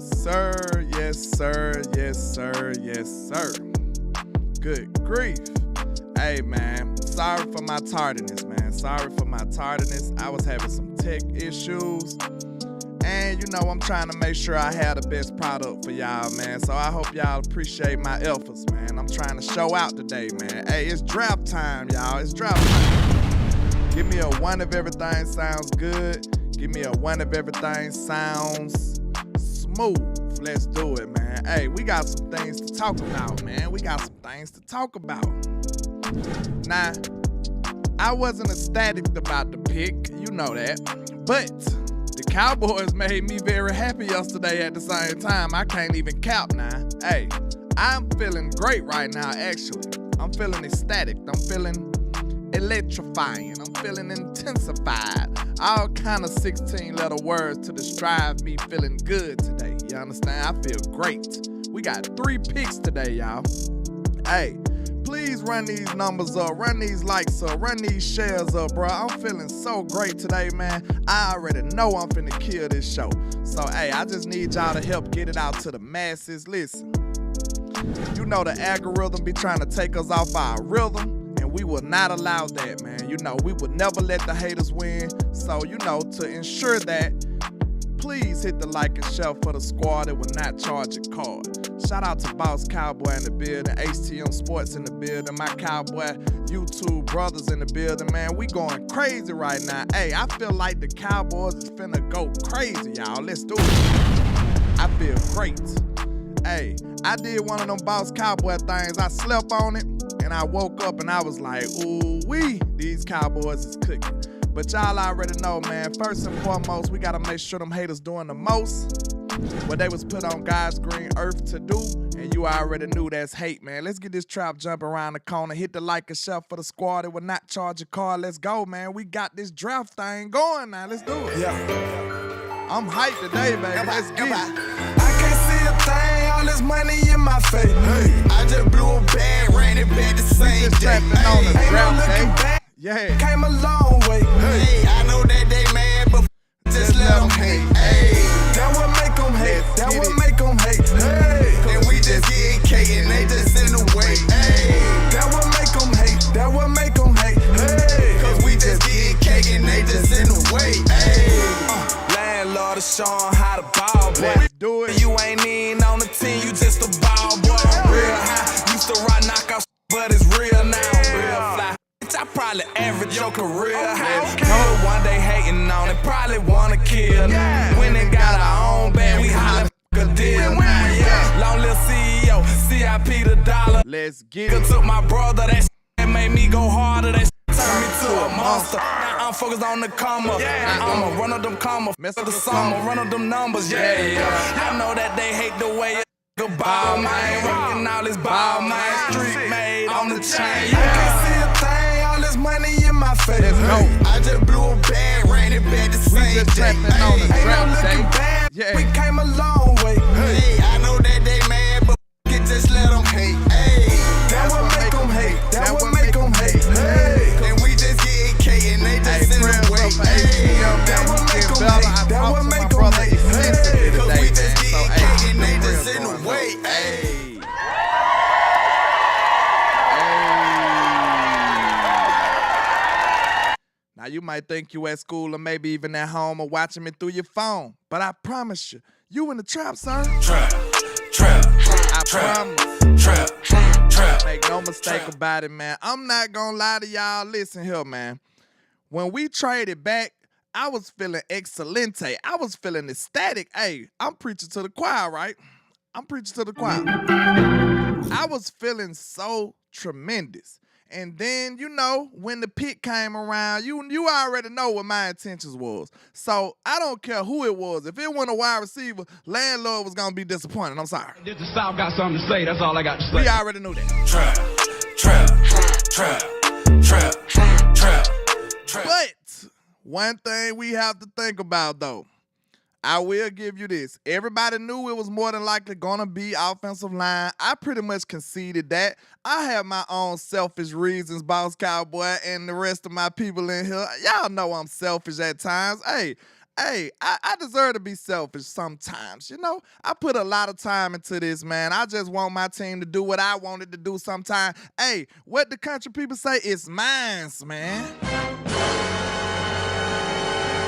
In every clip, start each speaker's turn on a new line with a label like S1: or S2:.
S1: Yes, sir. Yes, sir. Yes, sir. Yes, sir. Good grief. Hey, man. Sorry for my tardiness, man. Sorry for my tardiness. I was having some tech issues. And, you know, I'm trying to make sure I have the best product for y'all, man. So I hope y'all appreciate my efforts, man. I'm trying to show out today, man. Hey, it's draft time, y'all. It's draft time. Give me a one if everything sounds good. Give me a one if everything sounds smooth. Let's do it, man. Hey, we got some things to talk about, man. We got some things to talk about. Now, I wasn't ecstatic about the pick. You know that. But the Cowboys made me very happy yesterday at the same time. I can't even count now. Hey, I'm feeling great right now, actually. I'm feeling ecstatic. I'm feeling electrifying. I'm feeling intensified. All kind of 16-letter words to describe me feeling good today. You understand? I feel great. We got 3 picks today, y'all. Hey, please run these numbers up, run these likes up, run these shares up, bro. I'm feeling so great today, man. I already know I'm finna kill this show. So, hey, I just need y'all to help get it out to the masses. Listen, you know the algorithm be trying to take us off our rhythm. We will not allow that, man. You know, we will never let the haters win. So, you know, to ensure that, please hit the like and share for the squad that will not charge a card. Shout out to Boss Cowboy in the building, HTM Sports in the building, my Cowboy YouTube brothers in the building, man. We going crazy right now. Hey, I feel like the Cowboys is finna go crazy, y'all. Let's do it. I feel great. Hey, I did one of them Boss Cowboy things. I slept on it. And I woke up and I was like, ooh-wee, these Cowboys is cooking. But y'all already know, man, first and foremost, we got to make sure them haters doing the most what they was put on God's green earth to do. And you already knew that's hate, man. Let's get this trap jump around the corner. Hit the like and share for the squad that will not charge a car. Let's go, man. We got this draft thing going now. Let's do it. Yeah. I'm hyped today, baby. Let's get it.
S2: Thing, all this money in my face. Hey, I just blew a bag, ran it back the same day.
S1: On the
S2: draft day. Back,
S1: yeah.
S2: Came a long way. Hey, I know that they mad, but just let them hate. Hey, that what make them hate. That what make them hate. Hey, and we just getting cake and they just in the way. Hey, that what make them hate. That what make them hate. Hey, cause we just getting cake and they just in the way. Hey, landlord is showing how to ball, boy.
S1: Do it.
S2: You ain't in on the team, you just a ball boy. Real high, used to rock knockout, but it's real now. Real fly, bitch, I probably average your career high. But one day hating on it, probably wanna kill. When they got our own band, we holla a deal now. Yeah, long little CEO, CIP the dollar.
S1: Let's get it.
S2: Took my brother, that shit made me go harder. That turned me to a monster. I'm focused on the comma. I'ma run up them commas. Mess up the summer, run up them numbers. Yeah. I know that they hate the way it go ball, man. Rockin' all this ball, man. Street made on the chain. You can't see a thing, all this money in my face.
S1: Let's go.
S2: I just blew a bag, ran it back the same day.
S1: On the draft day.
S2: Yeah. We came a long way. Hey, I know that they mad, but just let them hate. Hey, that what make them hate. That what make them hate. Hey, and we just getting K and they just in the way. Hey, that what make them hate. That what make them hate. Hey, cause we just getting K and they just in the way. Hey.
S1: Now you might think you at school or maybe even at home or watching me through your phone, but I promise you in the trap, sir.
S2: Trap.
S1: I promise.
S2: Trap.
S1: Make no mistake about it, man. I'm not gonna lie to y'all. Listen here, man. When we traded back, I was feeling excelente. I was feeling ecstatic. Hey, I'm preaching to the choir, right? I'm preaching to the choir. I was feeling so tremendous. And then, you know, when the pick came around, you already know what my intentions was. So I don't care who it was. If it wasn't a wide receiver, Landlord was going to be disappointed. I'm sorry.
S3: This the South got something to say. That's all I got to say.
S1: We already knew that.
S2: Trap.
S1: But one thing we have to think about, though, I will give you this. Everybody knew it was more than likely going to be offensive line. I pretty much conceded that. I have my own selfish reasons, Boss Cowboy, and the rest of my people in here. Y'all know I'm selfish at times. Hey, Hey, I deserve to be selfish sometimes. You know, I put a lot of time into this, man. I just want my team to do what I wanted to do sometimes. Hey, what the country people say? It's mines, man.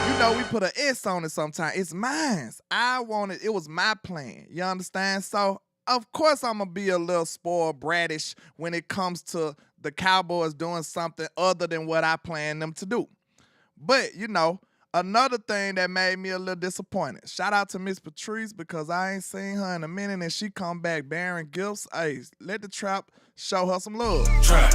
S1: You know, we put an S on it sometimes. It's mines. I wanted, it was my plan. You understand? So, of course, I'm going to be a little spoiled brattish when it comes to the Cowboys doing something other than what I planned them to do. But, you know, another thing that made me a little disappointed. Shout out to Miss Patrice because I ain't seen her in a minute and she come back bearing gifts. Hey, let the trap show her some love. Trap.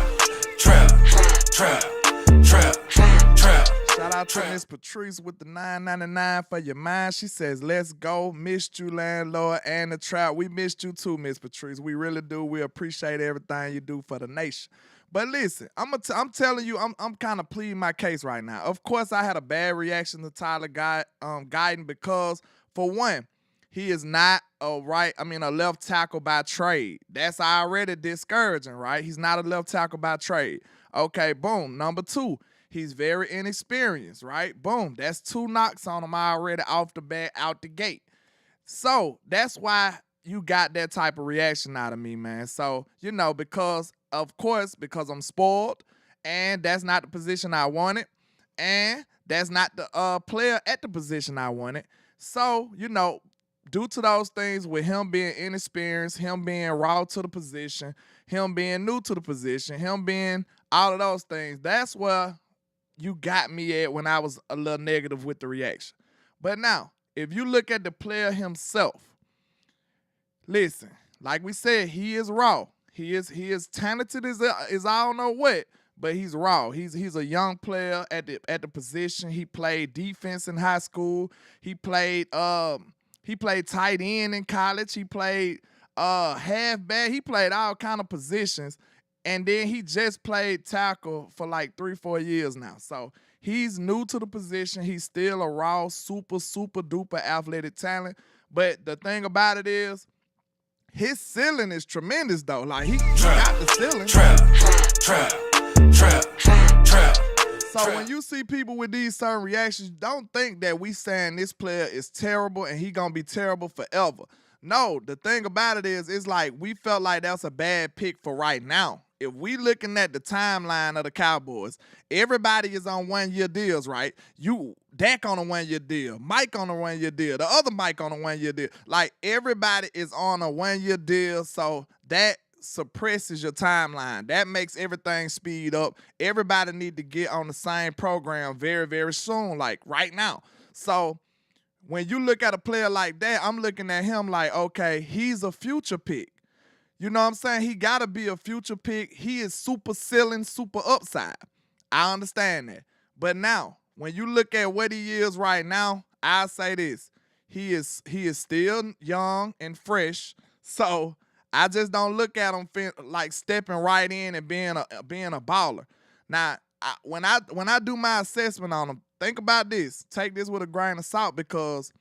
S1: Shout out to Miss Patrice with the $9.99 for your mind. She says, let's go. Missed you, Landlord, and the trap. We missed you too, Miss Patrice. We really do. We appreciate everything you do for the nation. But listen, I'm telling you, I'm kind of pleading my case right now. Of course, I had a bad reaction to Tyler Guyton because, for one, he is not a left tackle by trade. That's already discouraging, right? He's not a left tackle by trade. Okay, boom. Number two, he's very inexperienced, right? Boom. That's 2 knocks on him already off the bat, out the gate. So that's why you got that type of reaction out of me, man. So, you know, because I'm spoiled, and that's not the position I wanted, and that's not the player at the position I wanted. So, you know, due to those things, with him being inexperienced, him being raw to the position, him being new to the position, him being all of those things, that's where you got me at when I was a little negative with the reaction. But now, if you look at the player himself, listen, like we said, he is raw. He is talented as I don't know what, but he's raw. He's a young player at the position. He played defense in high school. He played tight end in college. He played halfback. He played all kind of positions. And then he just played tackle for like 3-4 years now. So he's new to the position. He's still a raw, super duper athletic talent. But the thing about it is, his ceiling is tremendous, though. Like, he got the ceiling. Trap. So when you see people with these certain reactions, don't think that we saying this player is terrible and he gonna be terrible forever. No, the thing about it is, it's like we felt like that's a bad pick for right now. If we looking at the timeline of the Cowboys, everybody is on 1-year deals, right? Dak on a 1-year deal, Mike on a 1-year deal, the other Mike on a 1-year deal. Like, everybody is on a 1-year deal, so that suppresses your timeline. That makes everything speed up. Everybody need to get on the same program very, very soon, like right now. So when you look at a player like that, I'm looking at him like, okay, he's a future pick. You know what I'm saying? He got to be a future pick. He is super ceiling, super upside. I understand that. But now, when you look at what he is right now, I'll say this. He is still young and fresh. So I just don't look at him like stepping right in and being a baller. Now, when I do my assessment on him, think about this. Take this with a grain of salt, because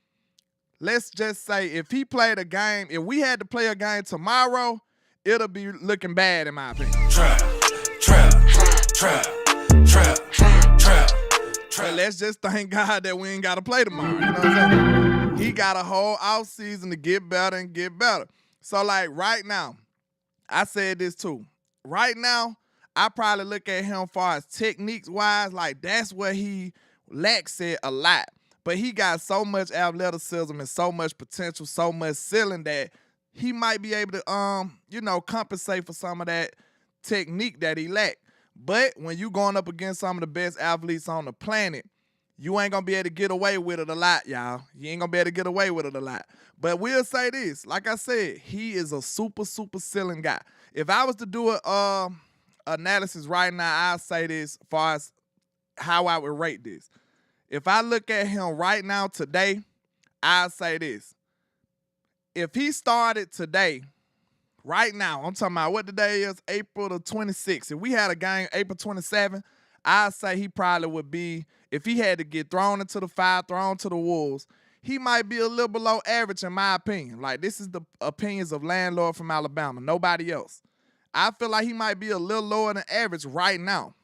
S1: let's just say if he played a game, if we had to play a game tomorrow, it'll be looking bad in my opinion. Trap. But let's just thank God that we ain't got to play tomorrow. You know what I'm saying? He got a whole offseason to get better and get better. So, like, right now, I said this too. Right now, I probably look at him far as techniques-wise, like that's where he lacks it a lot. But he got so much athleticism and so much potential, so much ceiling that he might be able to, compensate for some of that technique that he lacked. But when you going up against some of the best athletes on the planet, you ain't going to be able to get away with it a lot, y'all. You ain't going to be able to get away with it a lot. But we'll say this. Like I said, he is a super ceiling guy. If I was to do an analysis right now, I'll say this as far as how I would rate this. If I look at him right now today, I'll say this. If he started today, right now, I'm talking about what the day is, April the 26th. If we had a game April 27th, I'd say he probably would be, if he had to get thrown into the fire, thrown to the wolves, he might be a little below average in my opinion. Like, this is the opinions of Landlord from Alabama, nobody else. I feel like he might be a little lower than average right now.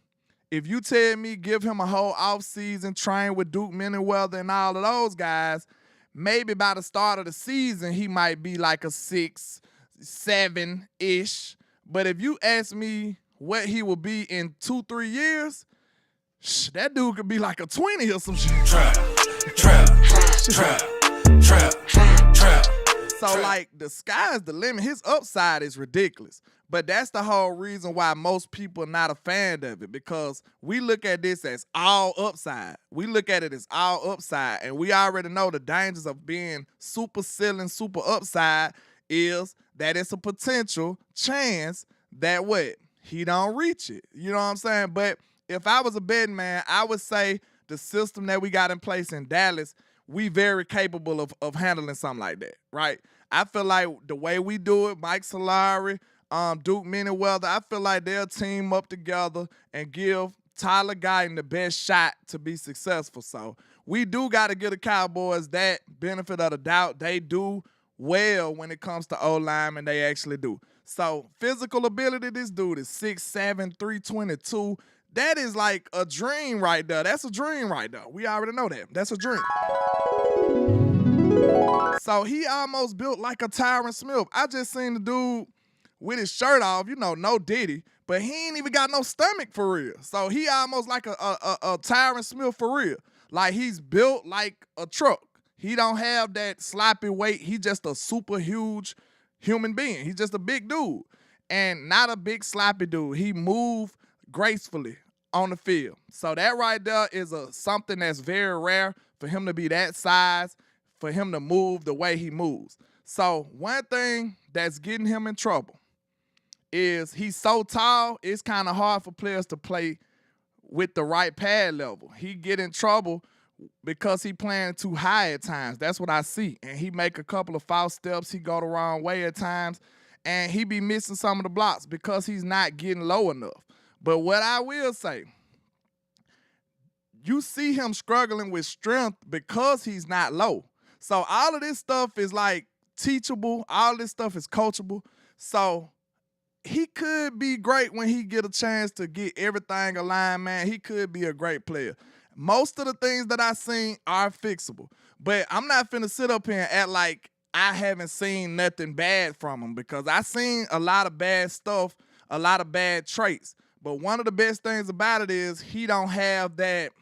S1: if you tell me give him a whole offseason, train with Duke Manyweather and all of those guys, maybe by the start of the season, he might be like a 6, 7-ish. But if you ask me what he will be in 2-3 years, that dude could be like a 20 or some shit.
S2: Trap.
S1: So, like, the sky's the limit. His upside is ridiculous. But that's the whole reason why most people are not a fan of it, because we look at this as all upside. We look at it as all upside, and we already know the dangers of being super ceiling, super upside is that it's a potential chance that what? He don't reach it. You know what I'm saying? But if I was a betting man, I would say the system that we got in place in Dallas, we very capable of handling something like that, right? I feel like the way we do it, Mike Solari, Duke Manyweather, I feel like they'll team up together and give Tyler Guyton the best shot to be successful. So we do got to give the Cowboys that benefit of the doubt. They do well when it comes to O-line, and they actually do. So physical ability, this dude is 6'7", 322. That is like a dream right there. That's a dream right there. We already know that. That's a dream. So he almost built like a Tyron Smith. I just seen the dude with his shirt off, you know, no Diddy, but he ain't even got no stomach for real. So he almost like a Tyron Smith for real. Like, he's built like a truck. He don't have that sloppy weight. He just a super huge human being. He's just a big dude and not a big sloppy dude. He moved gracefully on the field. So that right there is something that's very rare for him to be that size, for him to move the way he moves. So one thing that's getting him in trouble is he's so tall, it's kind of hard for players to play with the right pad level. He get in trouble because he playing too high at times. That's what I see. And he make a couple of false steps. He go the wrong way at times. And he be missing some of the blocks because he's not getting low enough. But what I will say, you see him struggling with strength because he's not low. So all of this stuff is like teachable. All this stuff is coachable. So he could be great when he get a chance to get everything aligned, man. He could be a great player. Most of the things that I seen are fixable. But I'm not finna sit up here and act like I haven't seen nothing bad from him, because I seen a lot of bad stuff, a lot of bad traits. But one of the best things about it is he don't have that,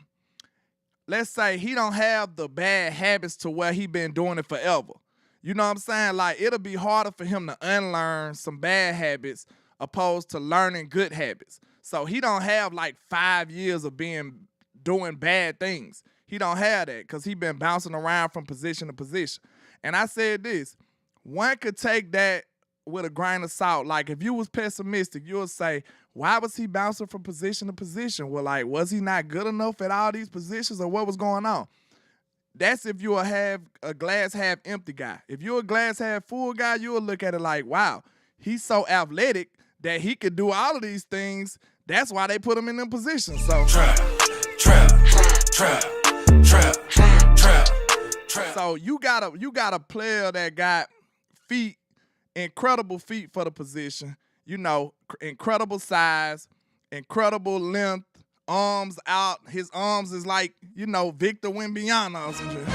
S1: let's say he don't have the bad habits to where he been doing it forever. You know what I'm saying? Like, it'll be harder for him to unlearn some bad habits opposed to learning good habits. So he don't have like 5 years of doing bad things. He don't have that because he been bouncing around from position to position. And I said this, one could take that with a grain of salt. Like, if you was pessimistic, you would say, why was he bouncing from position to position? Well, like, was he not good enough at all these positions, or what was going on? That's if you'll have a glass half empty guy. If you're a glass half full guy, you'll look at it like, wow, he's so athletic that he could do all of these things. That's why they put him in them positions. So
S2: Trap.
S1: So you got a player that got feet, incredible feet for the position, you know, incredible size, incredible length, arms out. His arms is like, you know, Victor Wembanyama or some shit.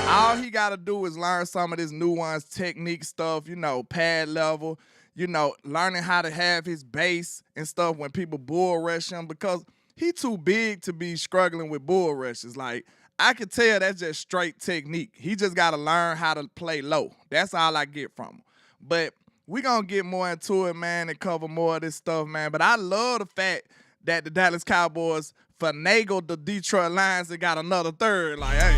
S1: All he got to do is learn some of this nuanced technique stuff, you know, pad level, you know, learning how to have his base and stuff when people bull rush him, because he too big to be struggling with bull rushes. Like, I could tell that's just straight technique. He just got to learn how to play low. That's all I get from him. But we're going to get more into it, man, and cover more of this stuff, man. But I love the fact that the Dallas Cowboys finagled the Detroit Lions and got another third. Like, hey.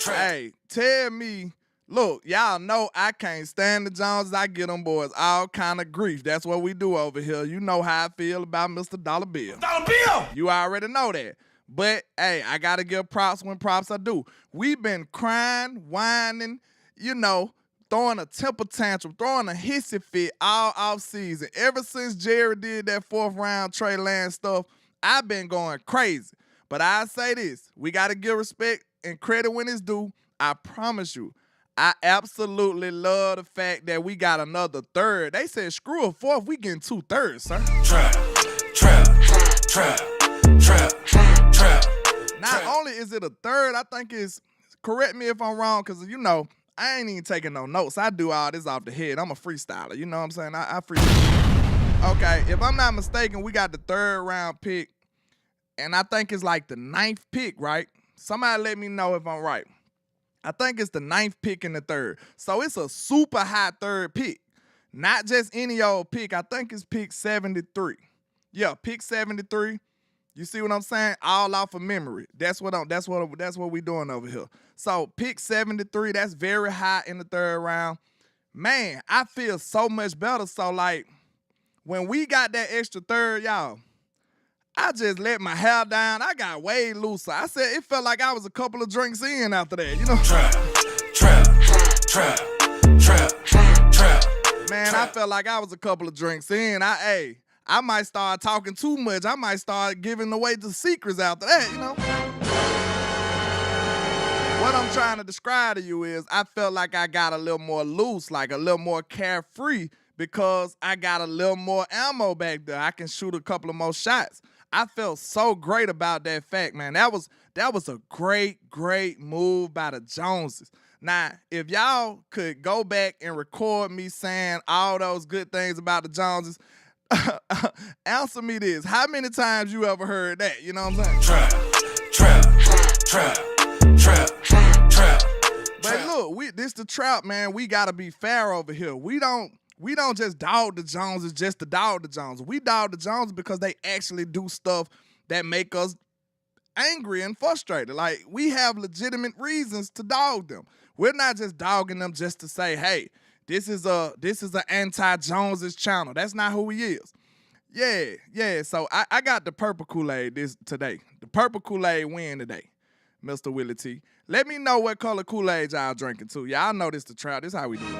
S1: Hey, tell me, look, y'all know I can't stand the Joneses. I get them boys all kind of grief. That's what we do over here. You know how I feel about Mr. Dollar Bill.
S2: Dollar Bill!
S1: You already know that. But, hey, I got to give props when props are due. We've been crying, whining, you know, throwing a temper tantrum, throwing a hissy fit all offseason. Ever since Jerry did that 4th round Trey Lance stuff, I've been going crazy. But I say this, we got to give respect and credit when it's due. I promise you, I absolutely love the fact that we got another third. They said, screw a fourth, we getting 2/3, sir.
S2: Trap.
S1: Not only is it a third, I think it's, correct me if I'm wrong, because, I ain't even taking no notes. I do all this off the head. I'm a freestyler. You know what I'm saying? I freestyle. Okay, if I'm not mistaken, we got the 3rd round pick, and I think it's like the 9th pick, right? Somebody let me know if I'm right. I think it's the 9th pick in the 3rd. So it's a super high 3rd pick. Not just any old pick. I think it's pick 73. Yeah, pick 73. You see what I'm saying? All off of memory. That's what we doing over here. So pick 73, that's very high in the 3rd round. Man, I feel so much better. So like when we got that extra 3rd, y'all, I just let my hair down. I got way looser. I said it felt like I was a couple of drinks in after that,
S2: Trap.
S1: Man, I felt like I was a couple of drinks in. I might start talking too much. I might start giving away the secrets after that, What I'm trying to describe to you is I felt like I got a little more loose, like a little more carefree, because I got a little more ammo back there. I can shoot a couple of more shots. I felt so great about that fact, man. That was a great move by the Joneses. Now, if y'all could go back and record me saying all those good things about the Joneses, answer me this. How many times you ever heard that? You know what I'm saying?
S2: Trap.
S1: But look, this the trap, man. We gotta be fair over here. We don't just dog the Joneses just to dog the Joneses. We dog the Joneses because they actually do stuff that make us angry and frustrated. Like, we have legitimate reasons to dog them. We're not just dogging them just to say, hey, this is an anti-Joneses channel. That's not who he is. Yeah. So I got the purple Kool-Aid today. The purple Kool-Aid win today, Mr. Willie T. Let me know what color Kool-Aid y'all drinking too. Y'all know this the trap. This how we do it.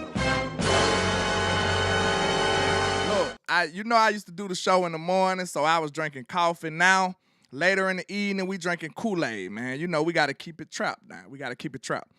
S1: Look, I used to do the show in the morning, so I was drinking coffee. Now, later in the evening, we drinking Kool-Aid, man. We got to keep it trapped now. We got to keep it trapped.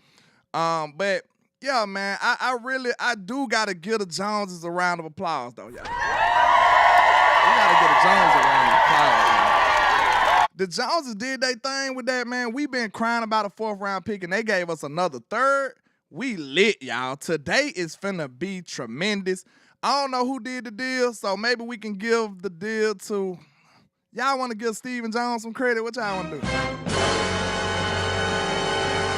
S1: But yeah, man, I do gotta give the Joneses a round of applause, though, y'all. We gotta give the Joneses a round of applause, man. The Joneses did their thing with that, man. We been crying about a 4th round pick, and they gave us another 3rd. We lit, y'all. Today is finna be tremendous. I don't know who did the deal, so maybe we can give the deal to, y'all want to give Steven Jones some credit? What y'all want to do?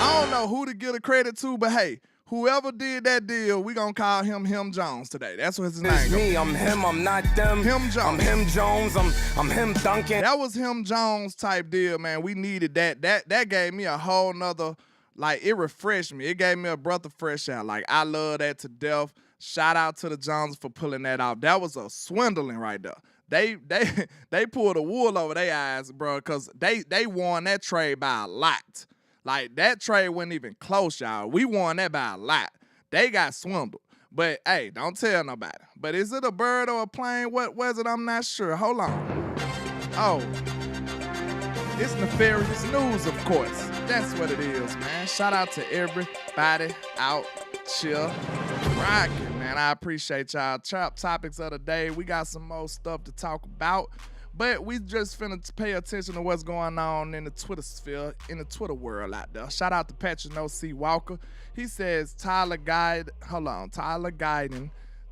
S1: I don't know who to give the credit to, but hey, whoever did that deal, we gonna call him Jones today. That's what his name is.
S2: It's me, I'm him, I'm not them.
S1: Him Jones.
S2: I'm him Jones, I'm him Duncan.
S1: That was him Jones type deal, man. We needed that. That gave me a whole nother, like, it refreshed me. It gave me a breath of fresh air. Like, I love that to death. Shout out to the Joneses for pulling that off. That was a swindling right there. They pulled the wool over their eyes, bro, because they won that trade by a lot. Like, that trade wasn't even close, y'all. We won that by a lot. They got swindled. But, hey, don't tell nobody. But is it a bird or a plane? What was it? I'm not sure. Hold on. Oh. It's nefarious news, of course. That's what it is, man. Shout out to everybody out here rocking, man. I appreciate y'all. Trap topics of the day. We got some more stuff to talk about. But we just finna pay attention to what's going on in the Twitter sphere, in the Twitter world out there. Shout out to Patrick No C. Walker. He says Tyler Guyton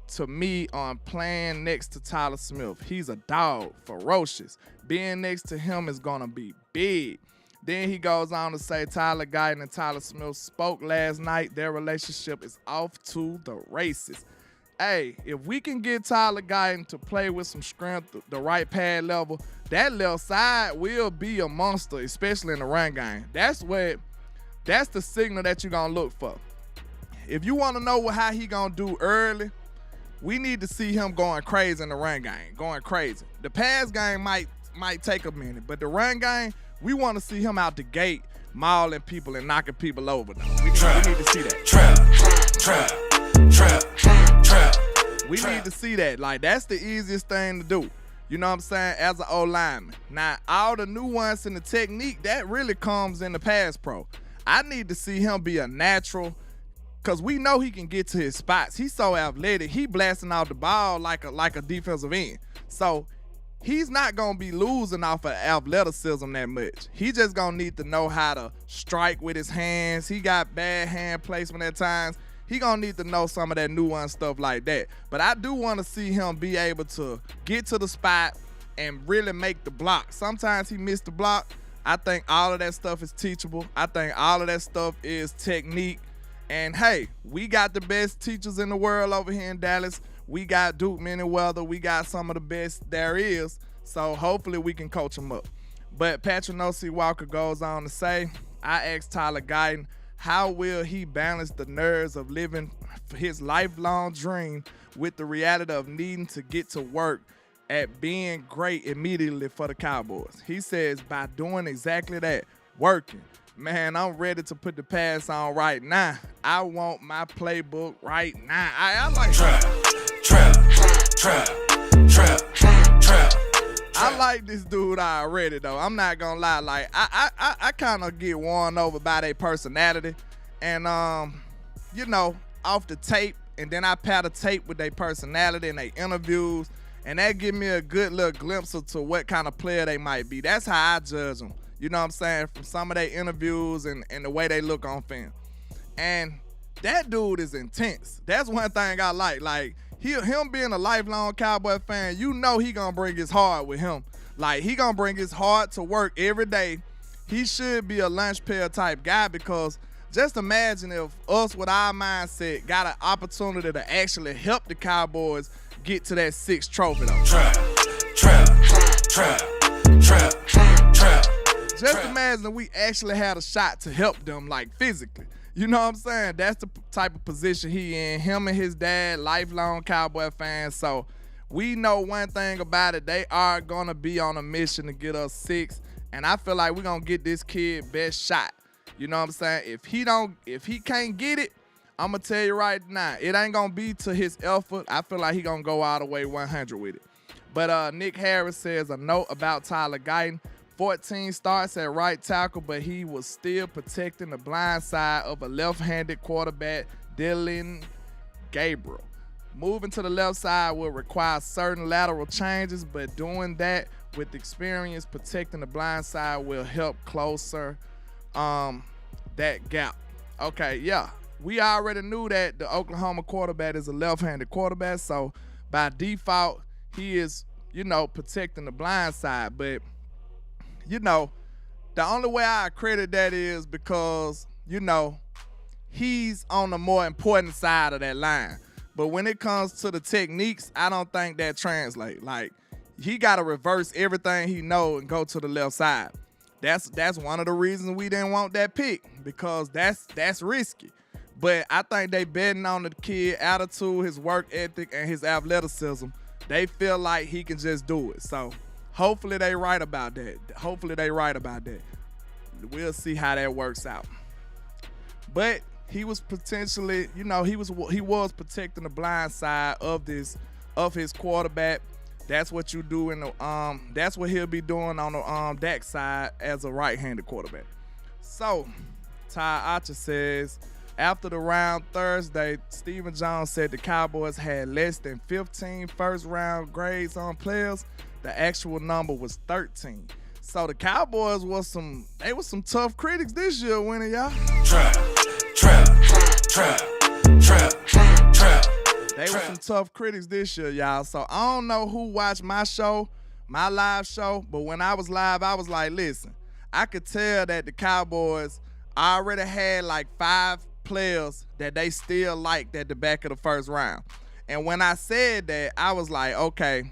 S1: to me on playing next to Tyler Smith. He's a dog, ferocious. Being next to him is gonna be big. Then he goes on to say Tyler Guyton and Tyler Smith spoke last night. Their relationship is off to the races. Hey, if we can get Tyler Guyton to play with some strength, the right pad level, that left side will be a monster, especially in the run game. That's the signal that you're going to look for. If you want to know how he going to do early, we need to see him going crazy in the run game, going crazy. The pass game might take a minute, but the run game, we want to see him out the gate mauling people and knocking people over. We need to see that.
S2: Trap.
S1: We need to see that. Like, that's the easiest thing to do. You know what I'm saying? As an O-lineman. Now, all the nuance and the technique, that really comes in the pass pro. I need to see him be a natural Cause we know he can get to his spots. He's so athletic. He blasting out the ball like a defensive end. So he's not gonna be losing off of athleticism that much. He just gonna need to know how to strike with his hands. He got bad hand placement at times. He gonna need to know some of that nuance stuff like that. But I do want to see him be able to get to the spot and really make the block. Sometimes he missed the block. I think all of that stuff is teachable. I think all of that stuff is technique. And hey, we got the best teachers in the world over here in Dallas. We got Duke Manyweather. We got some of the best there is. So hopefully we can coach them up. But Patrick Nosey Walker goes on to say, I asked Tyler Guyton, how will he balance the nerves of living his lifelong dream with the reality of needing to get to work at being great immediately for the Cowboys? He says, by doing exactly that, working. Man, I'm ready to put the pass on right now. I want my playbook right now. I like
S2: trap.
S1: I like this dude already, though. I'm not gonna lie. Like, I kind of get won over by their personality, and you know, off the tape, and then I pair the tape with their personality and their interviews, and that give me a good little glimpse into what kind of player they might be. That's how I judge them. You know what I'm saying? From some of their interviews and the way they look on film. And that dude is intense. That's one thing I like. Like, him being a lifelong Cowboy fan, you know he gonna bring his heart with him. Like, he gonna bring his heart to work every day. He should be a lunch pail type guy, because just imagine if us with our mindset got an opportunity to actually help the Cowboys get to that 6th trophy though.
S2: Trap.
S1: Just imagine if we actually had a shot to help them, like, physically. You know what I'm saying? That's the type of position he in. Him and his dad, lifelong Cowboy fans. So we know one thing about it. They are going to be on a mission to get us 6. And I feel like we're going to get this kid best shot. You know what I'm saying? If he can't get it, I'm going to tell you right now, it ain't going to be to his effort. I feel like he going to go all the way 100 with it. But Nick Harris says a note about Tyler Guyton. 14 starts at right tackle, but he was still protecting the blind side of a left-handed quarterback, Dylan Gabriel. Moving to the left side will require certain lateral changes, but doing that with experience protecting the blind side will help closer that gap. Okay, yeah. We already knew that the Oklahoma quarterback is a left-handed quarterback, so by default, he is, you know, protecting the blind side. But you know, the only way I credit that is because, you know, he's on the more important side of that line. But when it comes to the techniques, I don't think that translates. Like, he got to reverse everything he know and go to the left side. That's one of the reasons we didn't want that pick, because that's risky. But I think they betting on the kid attitude, his work ethic, and his athleticism. They feel like he can just do it. So hopefully they right about that. We'll see how that works out. But he was potentially, you know, he was protecting the blind side of his quarterback. That's what you do in the that's what he'll be doing on the Dak side as a right-handed quarterback. So Ty Archer says, after the round Thursday, Stephen Jones said the Cowboys had less than 15 first-round grades on players. The actual number was 13. So the Cowboys was some tough critics this year winning, y'all.
S2: Trap.
S1: They were some tough critics this year, y'all. So I don't know who watched my live show, but when I was live, I was like, listen, I could tell that the Cowboys already had like 5 players that they still liked at the back of the first round. And when I said that, I was like, okay,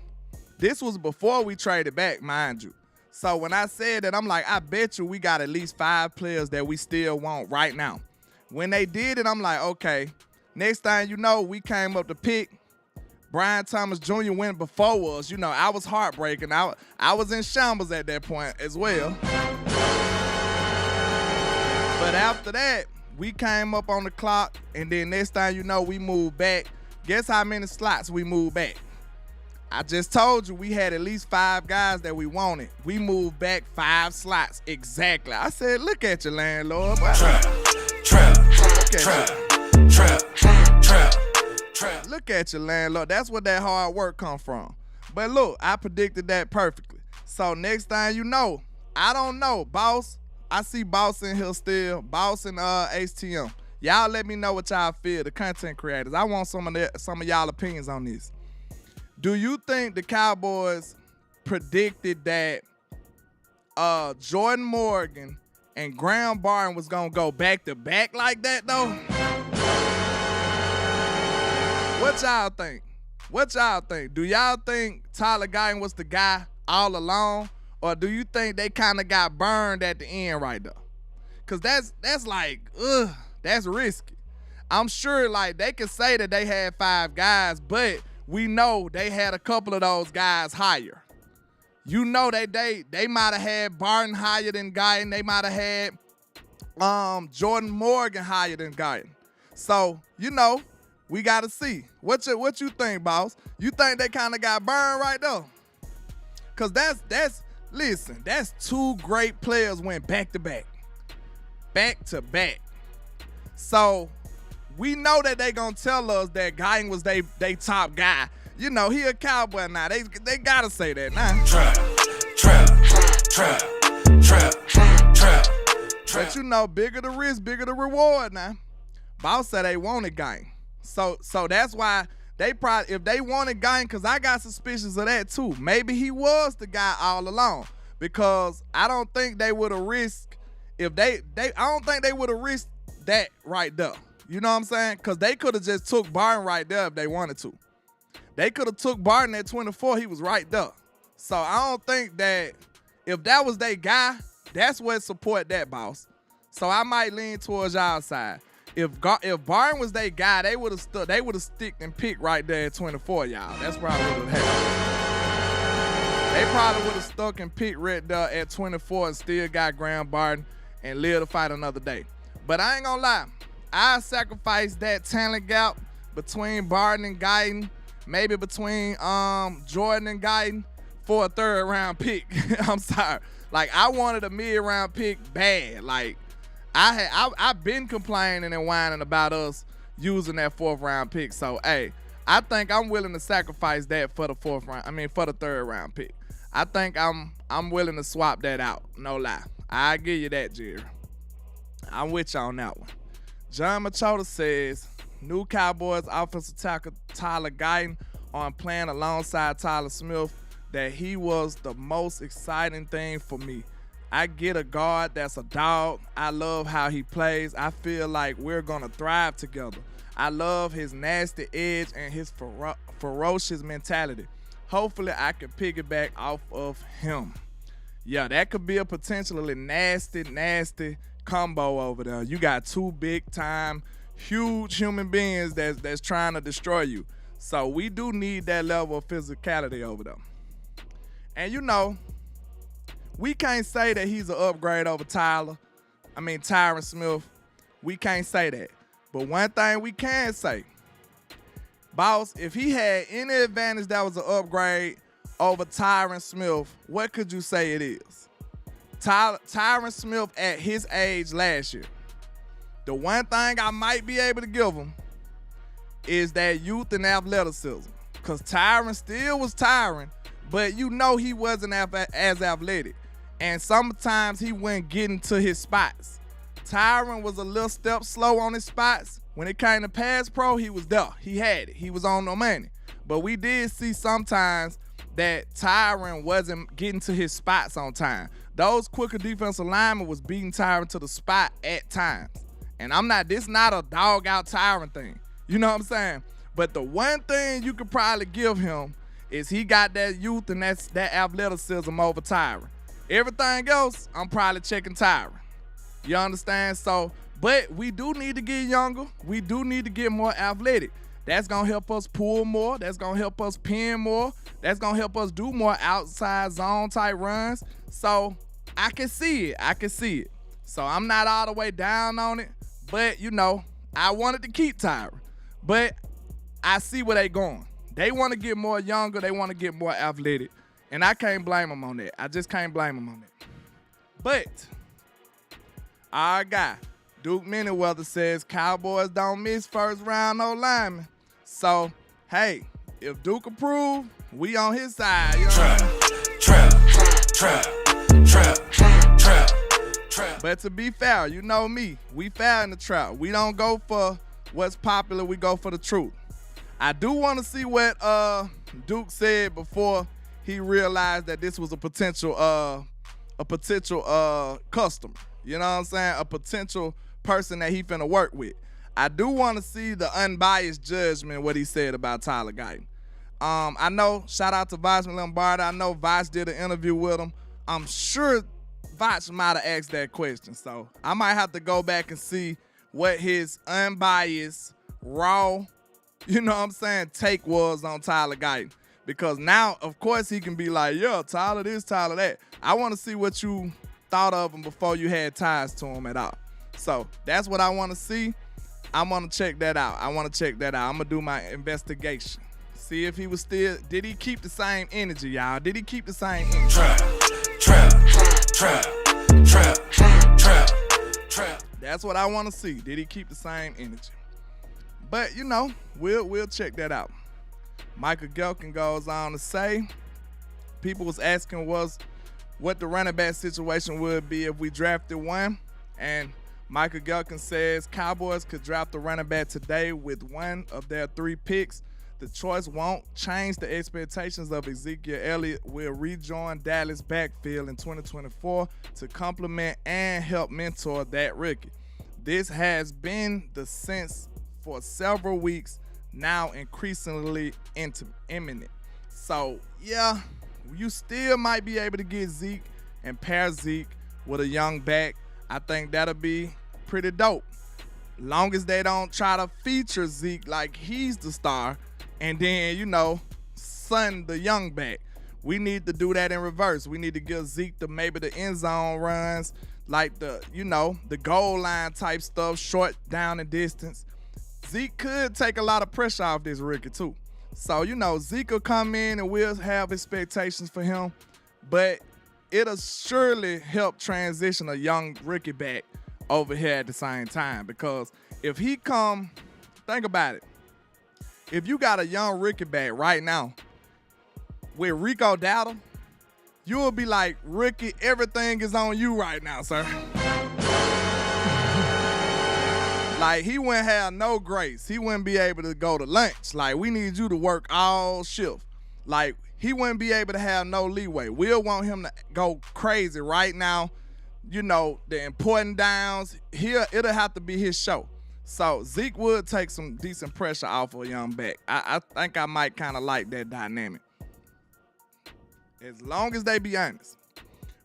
S1: this was before we traded back, mind you. So when I said that, I'm like, I bet you we got at least 5 players that we still want right now. When they did it, I'm like, okay, next thing you know, we came up to pick. Brian Thomas Jr. went before us. You know, I was heartbreaking. I was in shambles at that point as well. But after that, we came up on the clock, and then next thing you know, we moved back. Guess how many slots we moved back? I just told you we had at least 5 guys that we wanted. We moved back 5 slots exactly. I said, look at you, landlord.
S2: Trap. Trap.
S1: Look at you, landlord. That's where that hard work come from. But look, I predicted that perfectly. So next thing you know, I don't know, boss. I see boss in here still. Boss and HTM. Y'all let me know what y'all feel, the content creators. I want some of y'all opinions on this. Do you think the Cowboys predicted that Jordan Morgan and Graham Barton was gonna go back to back like that though? What y'all think? What y'all think? Do y'all think Tyler Guyton was the guy all along? Or do you think they kind of got burned at the end right there? Cause that's like, that's risky. I'm sure like they could say that they had 5 guys, but we know they had a couple of those guys higher. You know they might have had Barton higher than Guyton. They might have had Jordan Morgan higher than Guyton. So, you know, we gotta see. What you think, boss? You think they kind of got burned right there? Cause listen, that's 2 great players went back to back. Back to back. So we know that they gonna tell us that Guyton was they top guy. You know, he a Cowboy now. They gotta say that now. Trap. But you know, bigger the risk, bigger the reward now. Boss said they wanted Guyton. So that's why they probably, if they wanted Guyton, because I got suspicions of that too. Maybe he was the guy all along. Because I don't think they would have risked, I don't think they would have risked that right there. You know what I'm saying? Because they could have just took Barton right there if they wanted to. They could have took Barton at 24. He was right there. So I don't think that if that was their guy, that's what support that, boss. So I might lean towards y'all side. If Barton was their guy, they would have sticked and picked right there at 24, y'all. That's probably what would have happened. They probably would have stuck and picked right there at 24 and still got Graham Barton and lived to fight another day. But I ain't gonna lie, I sacrifice that talent gap between Barton and Guyton, maybe between Jordan and Guyton for a 3rd round pick. I'm sorry. Like, I wanted a mid-round pick bad. Like, I've been complaining and whining about us using that 4th round pick. So, hey, I think I'm willing to sacrifice that for the 3rd round pick. I think I'm willing to swap that out. No lie. I give you that, Jerry. I'm with you on that one. John Machota says, new Cowboys offensive tackle Tyler Guyton on playing alongside Tyler Smith, that he was the most exciting thing for me. I get a guard that's a dog. I love how he plays. I feel like we're going to thrive together. I love his nasty edge and his ferocious mentality. Hopefully, I can piggyback off of him. Yeah, that could be a potentially nasty combo over there. You got 2 big-time, huge human beings that's trying to destroy you. So we do need that level of physicality over there. And, you know, we can't say that he's an upgrade over Tyron Smith. We can't say that. But one thing we can say, boss, if he had any advantage that was an upgrade over Tyron Smith, what could you say it is? Tyron Smith at his age last year, the one thing I might be able to give him is that youth and athleticism. Because Tyron still was Tyron, but you know he wasn't as athletic. And sometimes he wouldn't get into his spots. Tyron was a little step slow on his spots. When it came to pass pro, he was there. He had it. He was on no money. But we did see sometimes that Tyron wasn't getting to his spots on time. Those quicker defensive linemen was beating Tyron to the spot at times. And this not a dog out Tyron thing. You know what I'm saying? But the one thing you could probably give him is he got that youth and that athleticism over Tyron. Everything else, I'm probably checking Tyron. You understand? So, but we do need to get younger. We do need to get more athletic. That's going to help us pull more. That's going to help us pin more. That's going to help us do more outside zone type runs. So, I can see it. So, I'm not all the way down on it. But, you know, I wanted to keep Tyron. But I see where they going. They want to get more younger. They want to get more athletic. And I can't blame them on that. I just can't blame them on that. But our guy, Duke Manyweather says Cowboys don't miss first round no linemen. So, hey, if Duke approve, we on his side. You know trap. But to be fair, you know me, we fair in the trap. We don't go for what's popular, we go for the truth. I do want to see what Duke said before he realized that this was a potential customer. You know what I'm saying? A potential person that he finna work with. I do want to see the unbiased judgment, what he said about Tyler Guyton. I know, shout out to Vice Lombardi. I know Vice did an interview with him. I'm sure Vice might have asked that question. So I might have to go back and see what his unbiased, raw, you know what I'm saying, take was on Tyler Guyton. Because now, of course, he can be like, yeah, Tyler this, Tyler that. I want to see what you thought of him before you had ties to him at all. So that's what I want to see. I'm going to check that out. I'm going to do my investigation. See if he was still, did he keep the same energy, y'all? Did he keep the same energy? Trap. That's what I want to see. Did he keep the same energy? But, you know, we'll check that out. Michael Gelkin goes on to say, people was asking what the running back situation would be if we drafted one. And Michael Gelkin says Cowboys could draft a running back today with one of their 3 picks. The choice won't change the expectations of Ezekiel Elliott will rejoin Dallas' backfield in 2024 to complement and help mentor that rookie. This has been the sense for several weeks, now increasingly imminent. So, yeah, you still might be able to get Zeke and pair Zeke with a young back. I think that'll be pretty dope. Long as they don't try to feature Zeke like he's the star and then, you know, son the young back. We need to do that in reverse. We need to give Zeke maybe the end zone runs, like the goal line type stuff, short down and distance. Zeke could take a lot of pressure off this rookie too. So, you know, Zeke will come in and we'll have expectations for him, but it'll surely help transition a young rookie back over here at the same time. Because if he come, think about it. If you got a young rookie back right now with Rico Dowdle, you will be like, rookie, everything is on you right now, sir. Like, he wouldn't have no grace. He wouldn't be able to go to lunch. Like, we need you to work all shift. Like, he wouldn't be able to have no leeway. We'll want him to go crazy right now. You know, the important downs, it'll have to be his show. So Zeke would take some decent pressure off of a young back. I think I might kind of like that dynamic. As long as they be honest.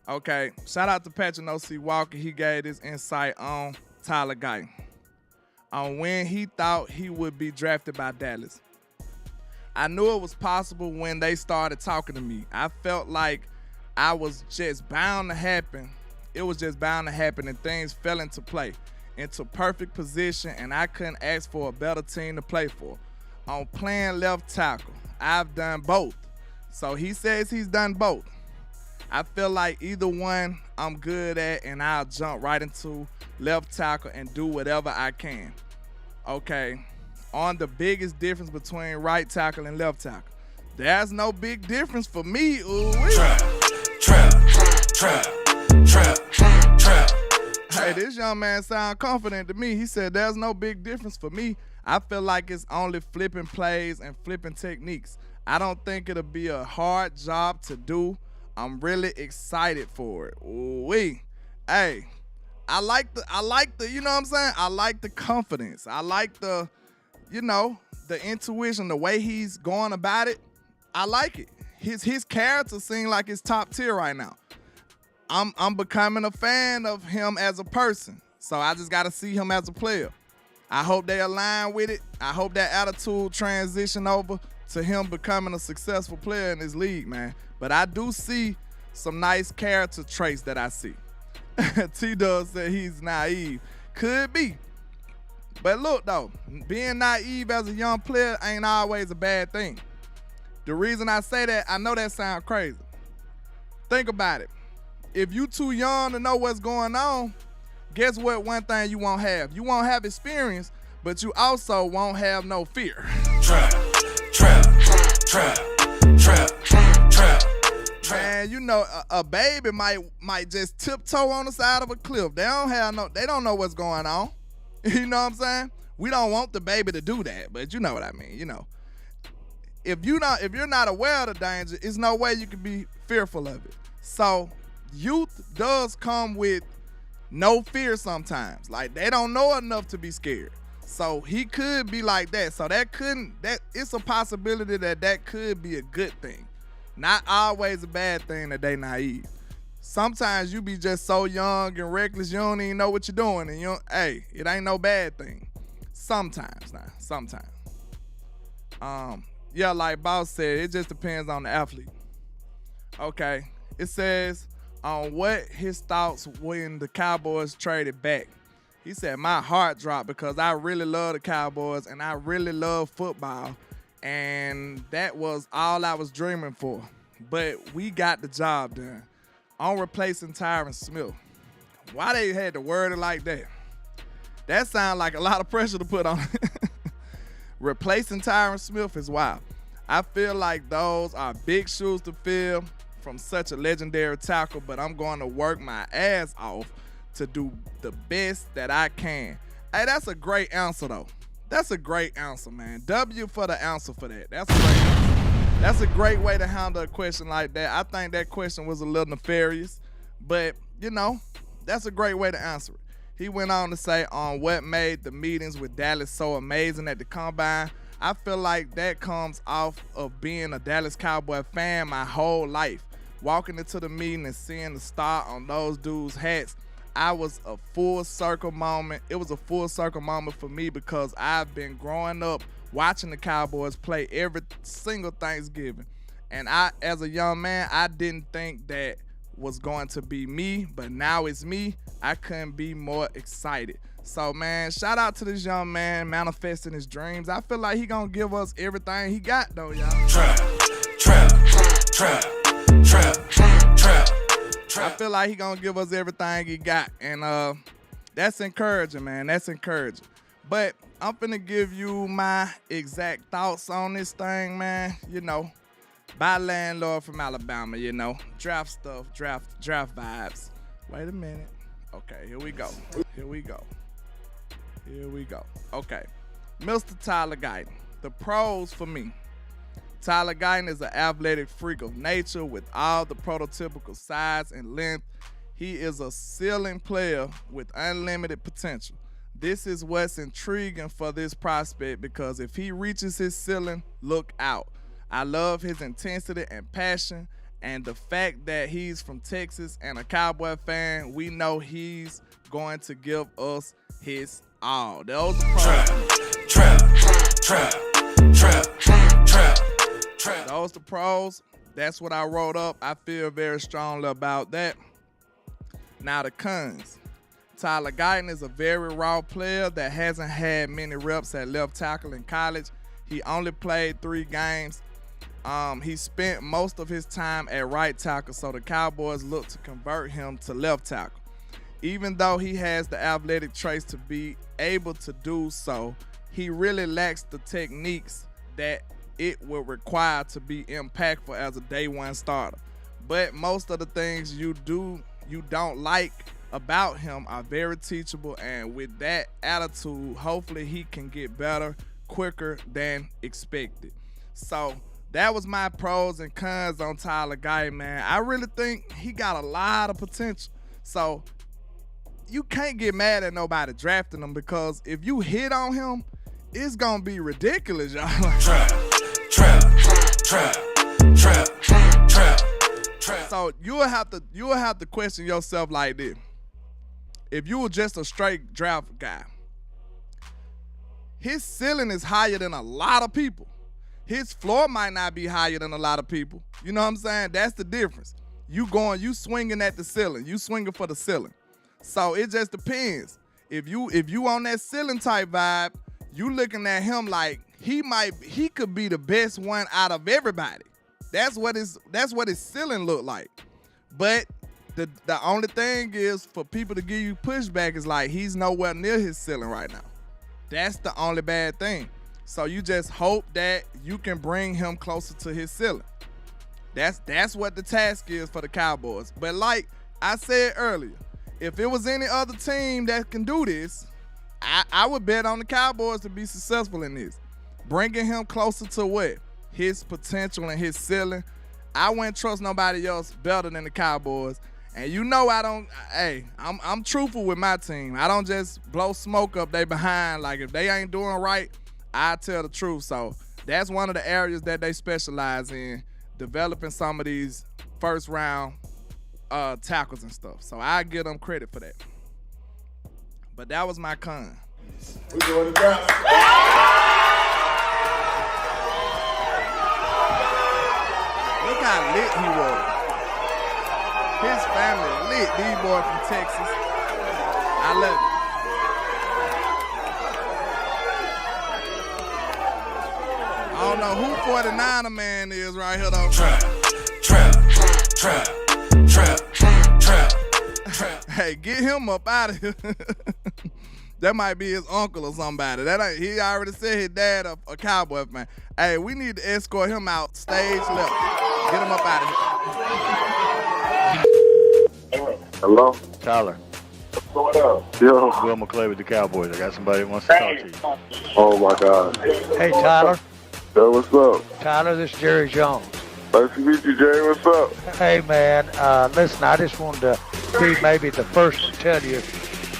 S1: Okay, shout out to Patrick O.C. Walker. He gave this insight on Tyler Guyton, on when he thought he would be drafted by Dallas. I knew it was possible when they started talking to me. I felt like I was just bound to happen. It was just bound to happen, and things fell into perfect position, and I couldn't ask for a better team to play for. On playing left tackle, I've done both. So he says he's done both. I feel like either one I'm good at, and I'll jump right into left tackle and do whatever I can. Okay, on the biggest difference between right tackle and left tackle. There's no big difference for me. Trap. Hey, this young man sound confident to me. He said there's no big difference for me. I feel like it's only flipping plays and flipping techniques. I don't think it'll be a hard job to do. I'm really excited for it. Ooh-wee. Hey, I like the, you know what I'm saying? I like the confidence. I like the, you know, the intuition, the way he's going about it. I like it. His character seems like it's top tier right now. I'm becoming a fan of him as a person. So I just got to see him as a player. I hope they align with it. I hope that attitude transition over to him becoming a successful player in this league, man. But I do see some nice character traits that I see. T-Dub said he's naive. Could be. But look, though, being naive as a young player ain't always a bad thing. The reason I say that, I know that sounds crazy. Think about it. If you too young to know what's going on, guess what one thing you won't have? You won't have experience, but you also won't have no fear.
S2: Trap.
S1: Man, you know, a baby might just tiptoe on the side of a cliff. They don't know what's going on. You know what I'm saying? We don't want the baby to do that, but you know what I mean, you know. If you're not aware of the danger, there's no way you can be fearful of it. So youth does come with no fear sometimes. Like, they don't know enough to be scared. So he could be like that. So it's a possibility that could be a good thing. Not always a bad thing that they naive. Sometimes you be just so young and reckless, you don't even know what you're doing. And it ain't no bad thing. Sometimes. Yeah, like Boss said, it just depends on the athlete. Okay, it says on what his thoughts when the Cowboys traded back. He said, my heart dropped because I really love the Cowboys and I really love football. And that was all I was dreaming for. But we got the job done on replacing Tyron Smith. Why they had to word it like that? That sounds like a lot of pressure to put on. Replacing Tyron Smith is wild. I feel like those are big shoes to fill from such a legendary tackle, but I'm going to work my ass off to do the best that I can. Hey, that's a great answer, though. That's a great answer, man. W for the answer for that. That's a great answer. That's a great way to handle a question like that. I think that question was a little nefarious, but, you know, that's a great way to answer it. He went on to say, on what made the meetings with Dallas so amazing at the Combine, I feel like that comes off of being a Dallas Cowboy fan my whole life. Walking into the meeting and seeing the star on those dudes' hats, it was a full circle moment for me because I've been growing up watching the Cowboys play every single Thanksgiving. And as a young man, I didn't think that was going to be me, but now it's me. I couldn't be more excited. So, man, shout out to this young man manifesting his dreams. I feel like he gonna give us everything he got, though, y'all. I feel like he gonna give us everything he got, and that's encouraging, man. That's encouraging. But I'm finna give you my exact thoughts on this thing, man. You know, by Landlord from Alabama. You know, draft stuff, draft vibes. Wait a minute. Okay, here we go. Okay, Mr. Tyler Guyton. The pros for me. Tyler Guyton is an athletic freak of nature with all the prototypical size and length. He is a ceiling player with unlimited potential. This is what's intriguing for this prospect because if he reaches his ceiling, look out. I love his intensity and passion, and the fact that he's from Texas and a Cowboy fan, we know he's going to give us his all. Those are pros. Those the pros. That's what I wrote up. I feel very strongly about that. Now the cons. Tyler Guyton is a very raw player that hasn't had many reps at left tackle in college. He only played 3 games. He spent most of his time at right tackle, so the Cowboys look to convert him to left tackle. Even though he has the athletic traits to be able to do so, he really lacks the techniques that it will require to be impactful as a day one starter. But most of the things you don't like about him are very teachable, and with that attitude, hopefully he can get better quicker than expected. So that was my pros and cons on Tyler Guyton, man. I really think he got a lot of potential. So you can't get mad at nobody drafting him because if you hit on him, it's gonna be ridiculous, y'all. Trap. So you'll have to question yourself like this. If you were just a straight draft guy, his ceiling is higher than a lot of people. His floor might not be higher than a lot of people. You know what I'm saying? That's the difference. You swinging at the ceiling. You swinging for the ceiling. So it just depends. If you on that ceiling type vibe, you looking at him like he could be the best one out of everybody. That's what his ceiling look like. But the only thing is for people to give you pushback is like he's nowhere near his ceiling right now. That's the only bad thing. So you just hope that you can bring him closer to his ceiling. That's what the task is for the Cowboys. But like I said earlier, if it was any other team that can do this, I would bet on the Cowboys to be successful in this. Bringing him closer to what? His potential and his ceiling. I wouldn't trust nobody else better than the Cowboys. And you know I'm truthful with my team. I don't just blow smoke up they behind. Like if they ain't doing right, I tell the truth. So that's one of the areas that they specialize in, developing some of these first round tackles and stuff. So I give them credit for that. But that was my con.
S2: We doing the draft.
S1: Look how lit he was. His family lit. These boys from Texas. I love it. I don't know who 49er man is right here though. Trap. Hey, get him up out of here. That might be his uncle or somebody. He already said his dad a Cowboy fan. Hey, we need to escort him out stage left. Get him up out of here.
S4: Hello?
S5: Tyler.
S4: What's going on? Yo.
S5: Will McClay with the Cowboys. I got somebody who wants to talk to you.
S4: Oh, my God.
S6: Hey, Tyler.
S4: Yo, what's up?
S6: Tyler, this is Jerry Jones.
S4: Nice to meet you, Jerry. What's up?
S6: Hey, man, listen, I just wanted to be maybe the first to tell you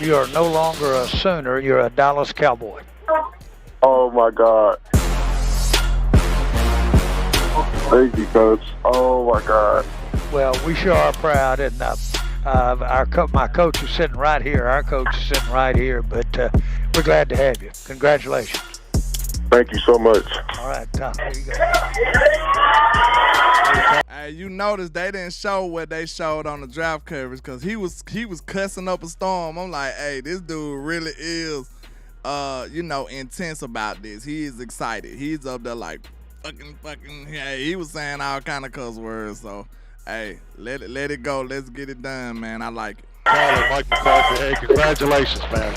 S6: you are no longer a Sooner, you're a Dallas Cowboy.
S4: Oh, my God. Thank you, Coach. Oh, my God.
S6: Well, we sure are proud, and my coach is sitting right here. Our coach is sitting right here, but we're glad to have you. Congratulations.
S4: Thank you so much.
S6: All right, Tyler, here you go.
S1: Hey, you notice they didn't show what they showed on the draft coverage because he was cussing up a storm. I'm like, hey, this dude really is, intense about this. He is excited. He's up there like, fucking. Hey, he was saying all kind of cuss words. So, hey, let it go. Let's get it done, man. I like it.
S5: Tyler, Mike McCarthy. Hey, congratulations, man.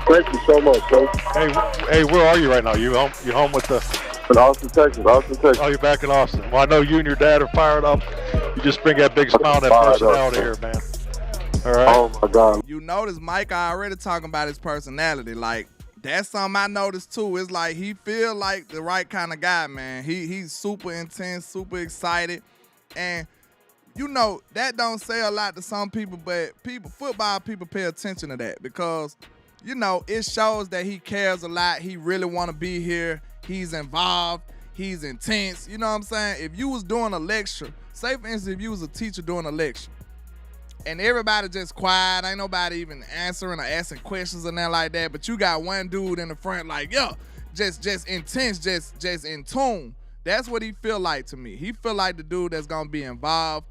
S4: Thank you so much, Coach.
S5: Hey, where are you right now? You home with the?
S4: In Austin, Texas.
S5: Oh, you're back in Austin. Well, I know you and your dad are fired up. You just bring that big smile and that personality here, man. All right.
S4: Oh, my God.
S1: You notice Mike already talking about his personality. Like, that's something I noticed, too. It's like he feel like the right kind of guy, man. He's super intense, super excited. And, that don't say a lot to some people, but football people pay attention to that because, it shows that he cares a lot. He really want to be here. He's involved. He's intense. You know what I'm saying? If you was doing a lecture, say for instance, if you was a teacher doing a lecture and everybody just quiet, ain't nobody even answering or asking questions or nothing like that, but you got one dude in the front like, yo, just intense, just in tune. That's what he feel like to me. He feel like the dude that's going to be involved.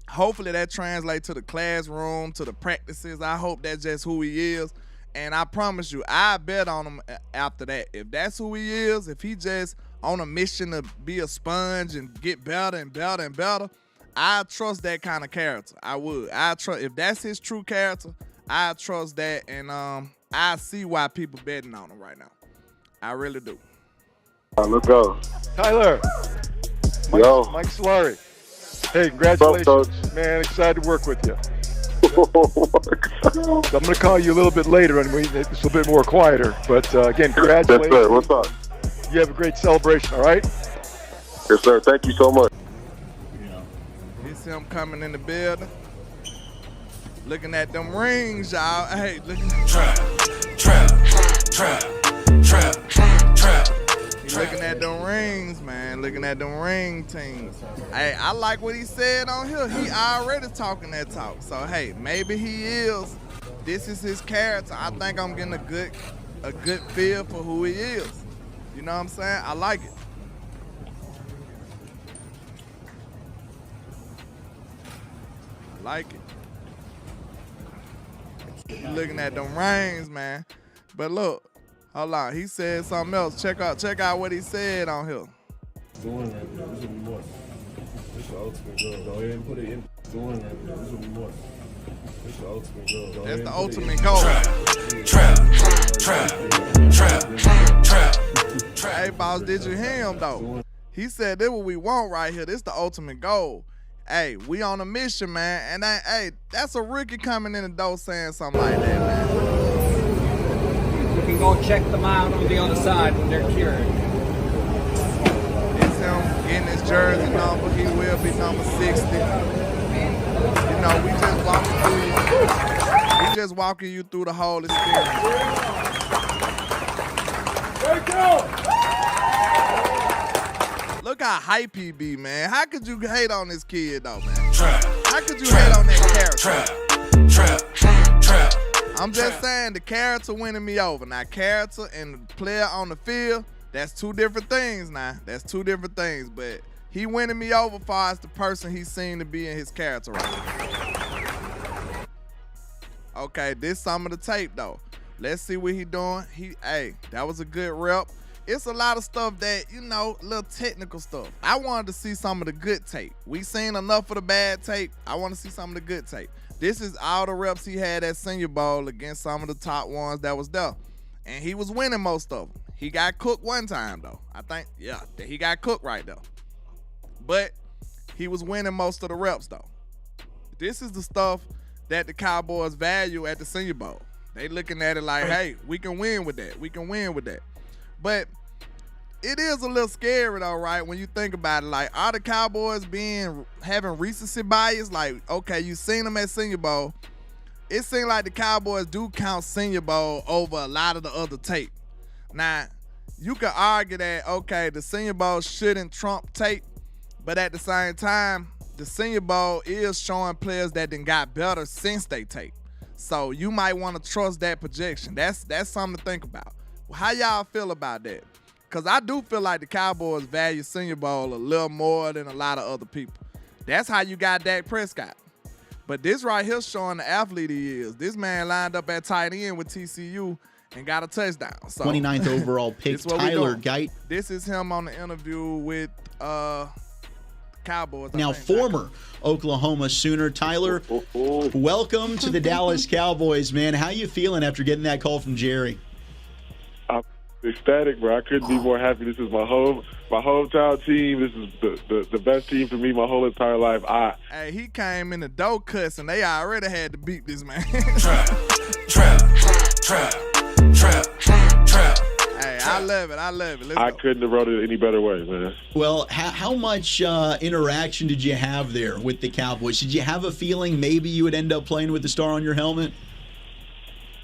S1: Hopefully that translates to the classroom, to the practices. I hope that's just who he is. And I promise you, I bet on him after that. If that's who he is, if he just on a mission to be a sponge and get better and better and better, I trust that kind of character. I would. I trust if that's his true character, I trust that, and I see why people betting on him right now. I really do.
S4: Let's go.
S5: Tyler. Mike Solari. Hey, congratulations, man. Excited to work with you.
S4: Oh, my God.
S5: I'm going to call you a little bit later, and it's a little bit more quieter. But, again, congratulations.
S4: Yes, sir. What's up?
S5: You have a great celebration, all right?
S4: Yes, sir. Thank you so much.
S1: It's him coming in the building. Looking at them rings, y'all. Hey, looking at He's looking at them rings, man. Looking at them ring teams. Hey, I like what he said on here. He already talking that talk. So, hey, maybe he is. This is his character. I think I'm getting a good feel for who he is. You know what I'm saying? I like it. I like it. He looking at them rings, man. But look. Hold on, he said something else. Check out what he said on here.
S7: Going right there. This is more. This is the ultimate goal. Go ahead and put it in.
S1: That's the ultimate goal. Hey, boss, did you hear him, though? He said, this what we want right here. This the ultimate goal. Hey, we on a mission, man. And, hey, that's a rookie coming in the door saying something like that, man.
S7: You can go check them out on the other side when they're cured.
S1: It's him getting his jersey number. He will be number 60. You know, we just walking you through the whole experience. Look how hype he be, man. How could you hate on this kid, though, man? How could you hate on that character? I'm just saying, the character winning me over. Now, character and the player on the field, that's two different things now. That's two different things, but he winning me over far as the person he seemed to be in his character right now. Okay, this some of the tape, though. Let's see what he doing. Hey, that was a good rep. It's a lot of stuff that, you know, little technical stuff. I wanted to see some of the good tape. We seen enough of the bad tape. I want to see some of the good tape. This is all the reps he had at Senior Bowl against some of the top ones that was there. And he was winning most of them. He got cooked one time, though. I think, yeah, he got cooked right there. But he was winning most of the reps, though. This is the stuff that the Cowboys value at the Senior Bowl. They looking at it like, hey, we can win with that. We can win with that. But it is a little scary, though, right? When you think about it, like, are the Cowboys having recency bias? Like, okay, you seen them at Senior Bowl. It seems like the Cowboys do count Senior Bowl over a lot of the other tape. Now, you can argue that, okay, the Senior Bowl shouldn't trump tape, but at the same time, the Senior Bowl is showing players that done got better since they tape. So you might want to trust that projection. That's something to think about. How y'all feel about that? Because I do feel like the Cowboys value Senior Bowl a little more than a lot of other people. That's how you got Dak Prescott. But this right here showing the athlete he is. This man lined up at tight end with TCU and got a touchdown. So
S8: 29th overall pick, Tyler Guyton.
S1: This is him on the interview with Cowboys.
S8: Now, former Oklahoma Sooner. Tyler, welcome to the Dallas Cowboys, man. How you feeling after getting that call from Jerry?
S4: I'm ecstatic, bro. I couldn't be more happy. This is my hometown team. This is the best team for me my whole entire life.
S1: Hey, he came in the door cussing. They already had to beat this man. Hey, I love it. Let's
S4: I
S1: go.
S4: couldn't have wrote it any better way, man.
S8: Well, how much interaction did you have there with the Cowboys? Did you have a feeling maybe you would end up playing with the star on your helmet?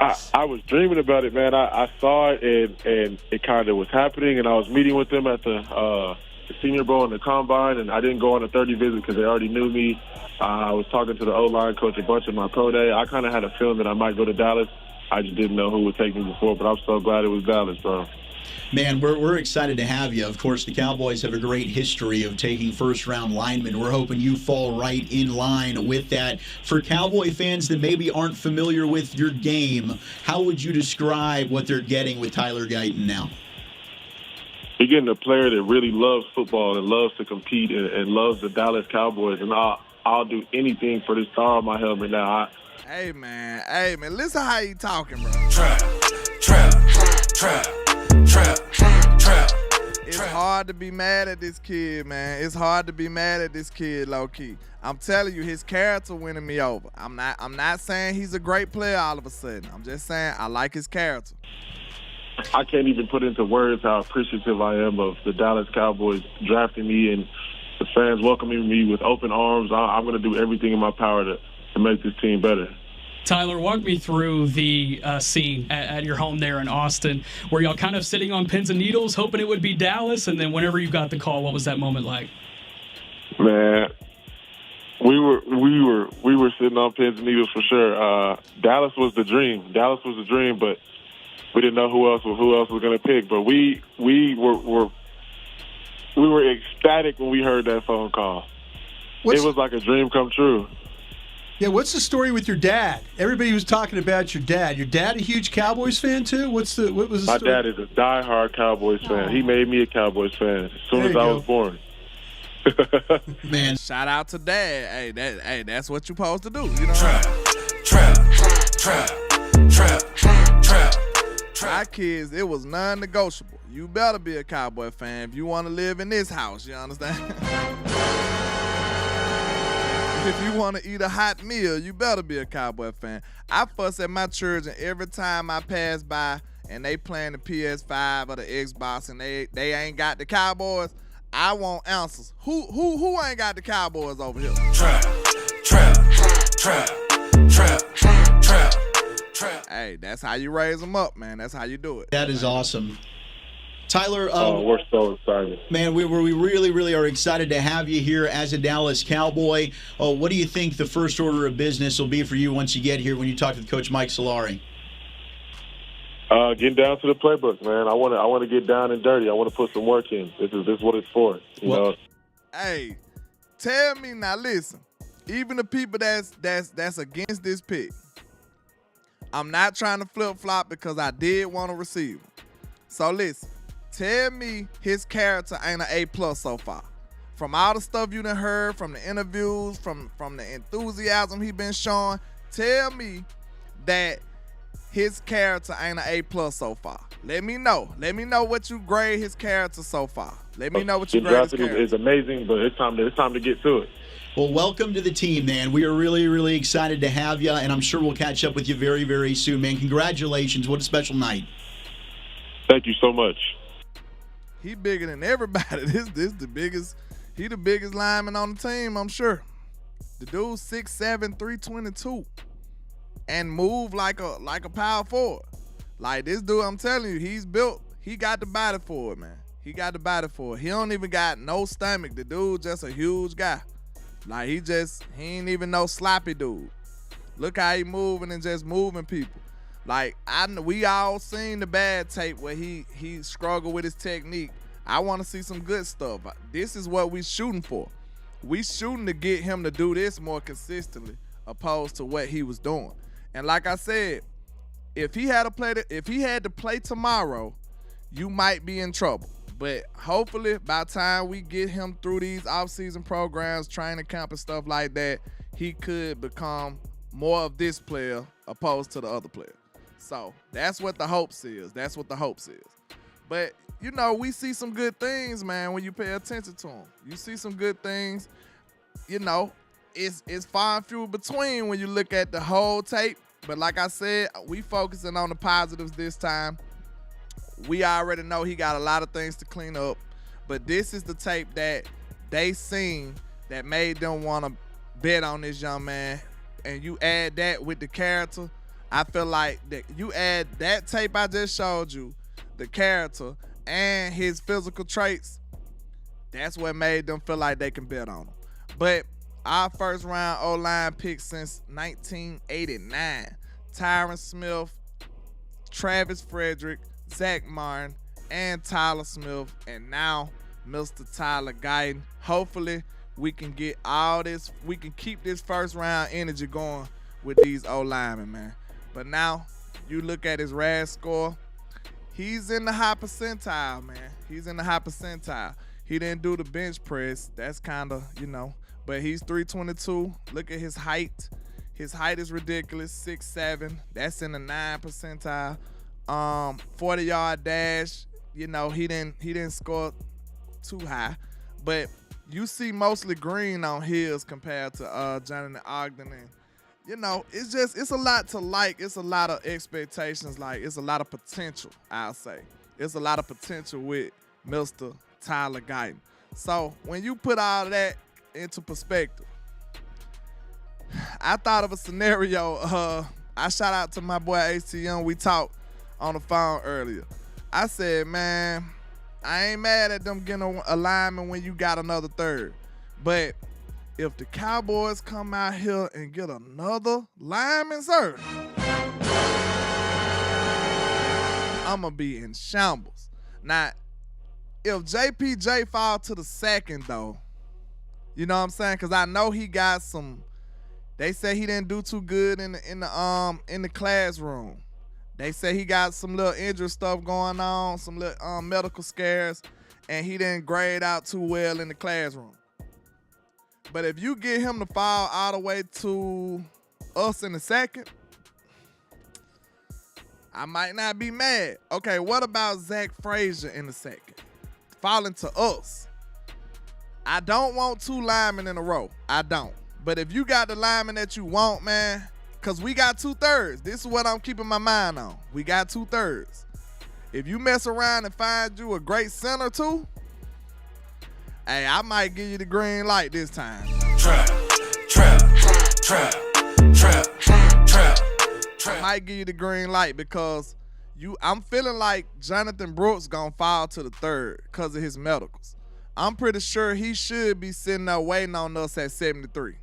S4: I was dreaming about it, man. I saw it, and it kind of was happening, and I was meeting with them at the Senior Bowl and the Combine, and I didn't go on a 30 visit because they already knew me. I was talking to the O-line coach a bunch at my pro day. I kind of had a feeling that I might go to Dallas. I just didn't know who would take me before, but I'm so glad it was Dallas, bro.
S8: Man, we're excited to have you. Of course, the Cowboys have a great history of taking first-round linemen. We're hoping you fall right in line with that. For Cowboy fans that maybe aren't familiar with your game, how would you describe what they're getting with Tyler Guyton now?
S4: You're getting a player that really loves football and loves to compete and loves the Dallas Cowboys, and I'll do anything for this star on my helmet now.
S1: Hey, man, listen how he talking, bro. It's hard to be mad at this kid, man. It's hard to be mad at this kid, low-key. I'm telling you, his character winning me over. I'm not saying he's a great player all of a sudden. I'm just saying I like his character.
S4: I can't even put into words how appreciative I am of the Dallas Cowboys drafting me and the fans welcoming me with open arms. I'm going to do everything in my power to make this team better.
S9: Tyler, walk me through the scene at your home there in Austin. Were y'all kind of sitting on pins and needles, hoping it would be Dallas? And then whenever you got the call, what was that moment like?
S4: Man, we were sitting on pins and needles for sure. Dallas was the dream. But we didn't know who else was going to pick. But we were ecstatic when we heard that phone call. It was like a dream come true.
S10: Yeah, what's the story with your dad? Everybody was talking about your dad. Your dad a huge Cowboys fan too? What was the
S4: My
S10: story?
S4: dad is a diehard Cowboys fan. He made me a Cowboys fan as soon as I was born.
S8: Man,
S1: shout out to Dad. Hey, that's what you're supposed to do. You know. Trap. Our kids, it was non-negotiable. You better be a Cowboy fan if you want to live in this house. You understand? If you want to eat a hot meal, you better be a Cowboy fan. I fuss at my children every time I pass by and they playing the PS5 or the Xbox and they ain't got the Cowboys. I want answers. Who ain't got the Cowboys over here? Trap. Hey, that's how you raise them up, man. That's how you do it.
S8: That is awesome. Tyler,
S4: we're so excited.
S8: Man, we really, really are excited to have you here as a Dallas Cowboy. What do you think the first order of business will be for you once you get here when you talk with Coach Mike Solari?
S4: Getting down to the playbook, man. I want to get down and dirty. I want to put some work in. This is what it's for. You know.
S1: Hey, tell me now. Listen, even the people that's against this pick, I'm not trying to flip flop because I did want to receive him. So listen. Tell me his character ain't an A+ so far. From all the stuff you done heard, from the interviews, from the enthusiasm he been showing, tell me that his character ain't an A+ so far. Let me know. Let me know what you grade his character so far. Let me know what you grade his character.
S4: It's amazing, but it's time to get to it.
S8: Well, welcome to the team, man. We are really, really excited to have you, and I'm sure we'll catch up with you very, very soon, man. Congratulations. What a special night.
S4: Thank you so much.
S1: He bigger than everybody. This the biggest. He the biggest lineman on the team, I'm sure. The dude's 6'7", 322, and move like a power forward. Like this dude, I'm telling you, he's built. He got the body for it, man. He got the body for it. He don't even got no stomach. The dude just a huge guy. Like he ain't even no sloppy dude. Look how he moving and just moving people. Like we all seen the bad tape where he struggled with his technique. I want to see some good stuff. This is what we shooting for. We shooting to get him to do this more consistently, opposed to what he was doing. And like I said, if he had to play tomorrow, you might be in trouble. But hopefully, by the time we get him through these offseason programs, training camp and stuff like that, he could become more of this player opposed to the other player. So that's what the hopes is. But, you know, we see some good things, man, when you pay attention to them. You see some good things. You know, it's far and few between when you look at the whole tape. But like I said, we focusing on the positives this time. We already know he got a lot of things to clean up. But this is the tape that they seen that made them want to bet on this young man. And you add that with the character, I feel like that you add that tape I just showed you, the character, and his physical traits, that's what made them feel like they can bet on him. But our first round O-line pick since 1989, Tyron Smith, Travis Frederick, Zach Martin, and Tyler Smith, and now Mr. Tyler Guyton. Hopefully we can get all this, we can keep this first round energy going with these O-linemen, man. But now you look at his RAS score, he's in the high percentile, man. He's in the high percentile. He didn't do the bench press. That's kind of, you know, but he's 322. Look at his height. His height is ridiculous, 6'7". That's in the 9 percentile. 40-yard dash, you know, he didn't score too high. But you see mostly green on his compared to Jonathan Ogden. And, you know, it's a lot to like. It's a lot of expectations. Like, it's a lot of potential, I'll say. It's a lot of potential with Mr. Tyler Guyton. So when you put all of that into perspective, I thought of a scenario. I shout out to my boy HT Young. We talked on the phone earlier. I said, man, I ain't mad at them getting a lineman when you got another third. But if the Cowboys come out here and get another lineman, sir, I'm going to be in shambles. Now, if JPJ fall to the second, though, you know what I'm saying? Because I know he got some, they say he didn't do too good in the classroom. They say he got some little injury stuff going on, some little medical scares, and he didn't grade out too well in the classroom. But if you get him to fall all the way to us in the second, I might not be mad. Okay, what about Zach Frazier in the second? Falling to us. I don't want 2 linemen in a row. I don't. But if you got the lineman that you want, man, because we got 2/3. This is what I'm keeping my mind on. We got 2/3. If you mess around and find you a great center too, hey, I might give you the green light this time.
S2: Trap.
S1: I might give you the green light because I'm feeling like Jonathan Brooks gonna fall to the 3rd because of his medicals. I'm pretty sure he should be sitting there waiting on us at 73.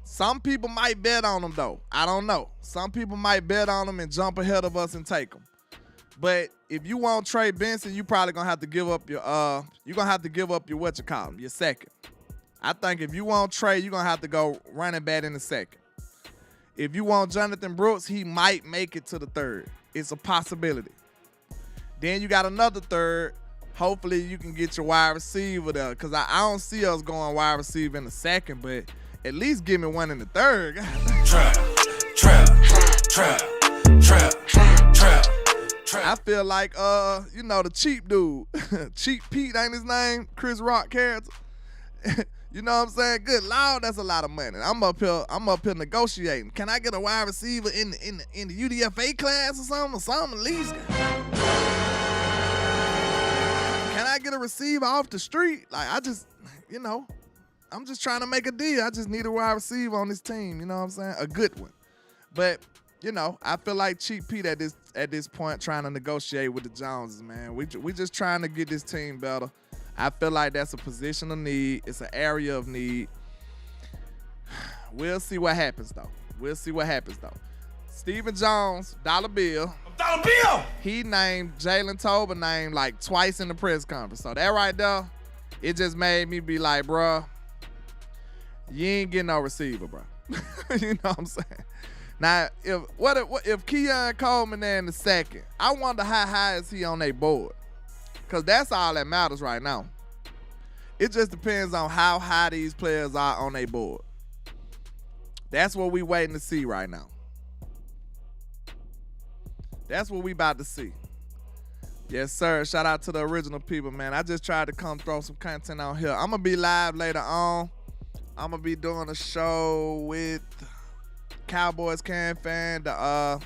S1: Some people might bet on him though. I don't know. Some people might bet on him and jump ahead of us and take him. But if you want Trey Benson, you probably gonna have to give up your your second. I think if you want Trey, you're gonna have to go running back in the second. If you want Jonathan Brooks, he might make it to the 3rd. It's a possibility. Then you got another 3rd. Hopefully you can get your wide receiver there. Because I don't see us going wide receiver in the second, but at least give me one in the 3rd. Trap. I feel like the cheap dude. Cheap Pete ain't his name? Chris Rock character. You know what I'm saying? Good Lord, that's a lot of money. I'm up here negotiating. Can I get a wide receiver in the UDFA class or something at least? Can I get a receiver off the street? Like, I'm just trying to make a deal. I just need a wide receiver on this team, you know what I'm saying? A good one. But, I feel like Cheap Pete at this point trying to negotiate with the Joneses, man. We just trying to get this team better. I feel like that's a position of need. It's an area of need. We'll see what happens, though. Stephen Jones, Dollar Bill. He named Jalen Tolbert name like twice in the press conference. So that right there, it just made me be like, bro, you ain't getting no receiver, bro. You know what I'm saying? Now, if Keon Coleman there in the second, I wonder how high is he on their board? Because that's all that matters right now. It just depends on how high these players are on their board. That's what we waiting to see right now. That's what we about to see. Yes, sir. Shout out to the original people, man. I just tried to come throw some content on here. I'm going to be live later on. I'm going to be doing a show with Cowboys Can Fan, the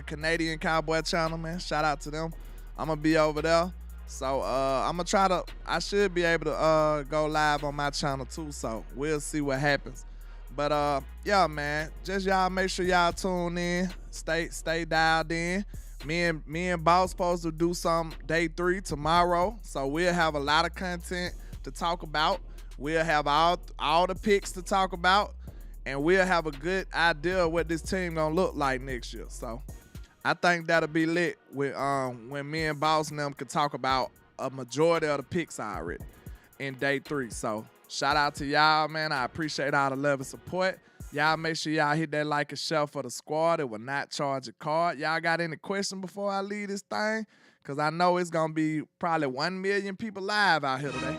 S1: Canadian Cowboy channel, man. Shout out to them. I'm going to be over there. So I'm going to I should be able to go live on my channel too. So we'll see what happens. But yeah, man, just y'all make sure y'all tune in. Stay dialed in. Me and Boss supposed to do some day 3 tomorrow. So we'll have a lot of content to talk about. We'll have all the picks to talk about. And we'll have a good idea of what this team gonna look like next year. So I think that'll be lit with when me and Boss and them can talk about a majority of the picks already in day 3. So shout out to y'all, man. I appreciate all the love and support. Y'all make sure y'all hit that like and share for the squad. It will not charge a card. Y'all got any questions before I leave this thing? Because I know it's going to be probably 1 million people live out here today.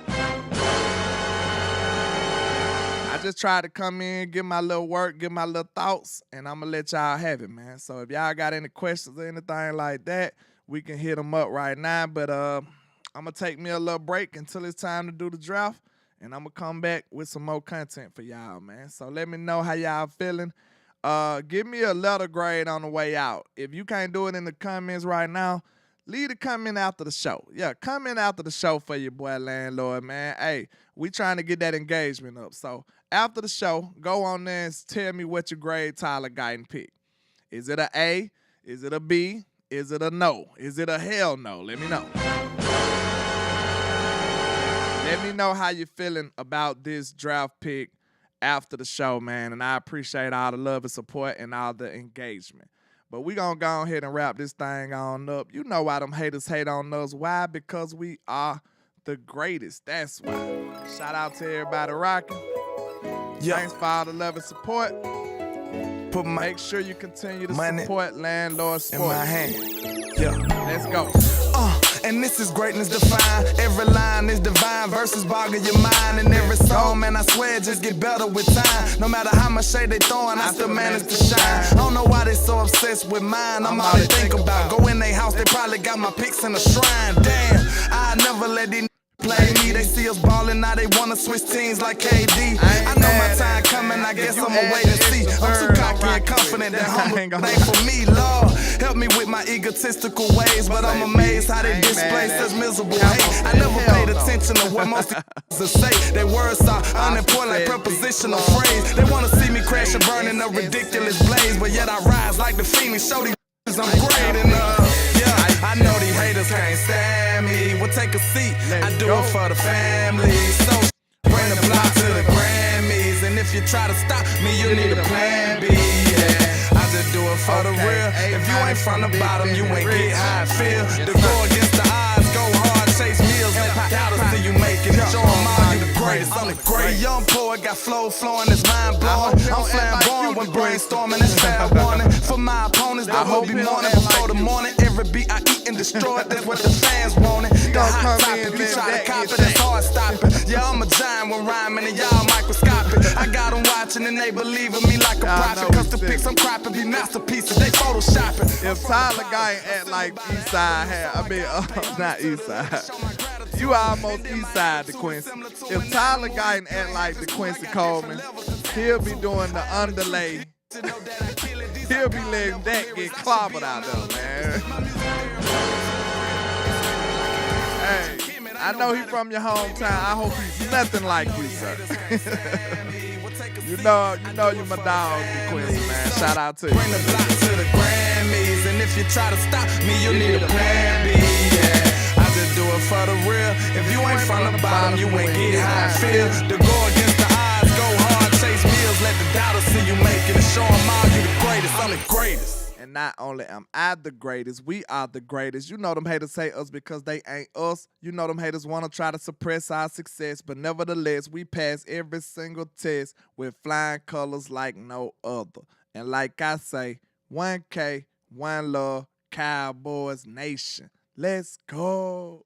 S1: I just tried to come in, give my little work, give my little thoughts, and I'm going to let y'all have it, man. So if y'all got any questions or anything like that, we can hit them up right now. But I'm going to take me a little break until it's time to do the draft, and I'm going to come back with some more content for y'all, man. So let me know how y'all feeling. Give me a letter grade on the way out. If you can't do it in the comments right now, leave a comment after the show. Yeah, comment after the show for your boy Landlord, man. Hey, we trying to get that engagement up. So after the show, go on there and tell me what your grade Tyler Guyton picked. Is it an A? Is it a B? Is it a no? Is it a hell no? Let me know. Let me know how you're feeling about this draft pick after the show, man. And I appreciate all the love and support and all the engagement. But we going to go ahead and wrap this thing on up. You know why them haters hate on us. Why? Because we are the greatest. That's why. Shout out to everybody rocking. Yeah. Thanks for all the love and support. Make sure you continue to support Landlord Sports.
S2: In my hand.
S1: Yeah. Let's go.
S2: and this is greatness defined. Every line is divine, verses boggle your mind. And every song, man, I swear, just get better with time. No matter how much shade they throwing, I still manage to shine. I don't know why they so obsessed with mine. I'm all they think about. Go in their house, they probably got my pics in a shrine. Damn, I never let these play me. They see us ballin', now they wanna switch teams like KD. I know my time coming, I guess I'ma wait and see. I'm too cocky and confident that humble ain't for me, Lord. Help me with my egotistical ways, but I'm amazed how they display such miserable hate. I never paid attention to what most to say. Their words are unimportant like prepositional phrase. They wanna see me crash and burn in a ridiculous blaze, but yet I rise like the Phoenix. Show these I'm great and yeah, I know these haters can't stand me. Well, take a seat, I do it for the family. So bring the block to the Grammys, and if you try to stop me, you need a plan B. Yeah, I just do it for the real. If you ain't from the bottom, you ain't get how I feel. To go against the odds, go hard, chase meals, let doubters see you make it. Show them all you the greatest. I'm the great young poet, got flow flowing, it's mind blowing. I'm flamboyant when brainstorming, it's fair warning. For my opponents, the hope be morning before the morning. Every beat I eat and destroy it, that's what the fans want it. The hot topic, you try to copy, that's hard stopping. Yeah, I'm a giant when rhyming and y'all microscopic. I got them watching and they believe in me like a prophet. Cause the pics I'm cropping be masterpieces, they photoshopping.
S1: If Tyler Guyton act like Eastside not Eastside. You almost Eastside, DeQuincy. If Tyler Guyton act like DeQuincy Coleman, he'll be doing the underlay. He'll be letting that get clobbered out there, man. Hey, I know he's from your hometown. I hope he's nothing like you, sir. you know you're my dog, DeQuincy, man. Shout out to you.
S2: Bring the block to the Grammys, and if you try to stop me, you need a plan B. Yeah, I just do it for the real. If you ain't from the bottom, you ain't get how I feel. To go against the odds, go hard, chase meals, let the doubters see you make it, and show them all you the greatest. I'm the greatest.
S1: And not only am I the greatest, we are the greatest. You know them haters hate us because they ain't us. You know them haters want to try to suppress our success. But nevertheless, we pass every single test with flying colors like no other. And like I say, 1K, one love, Cowboys Nation. Let's go.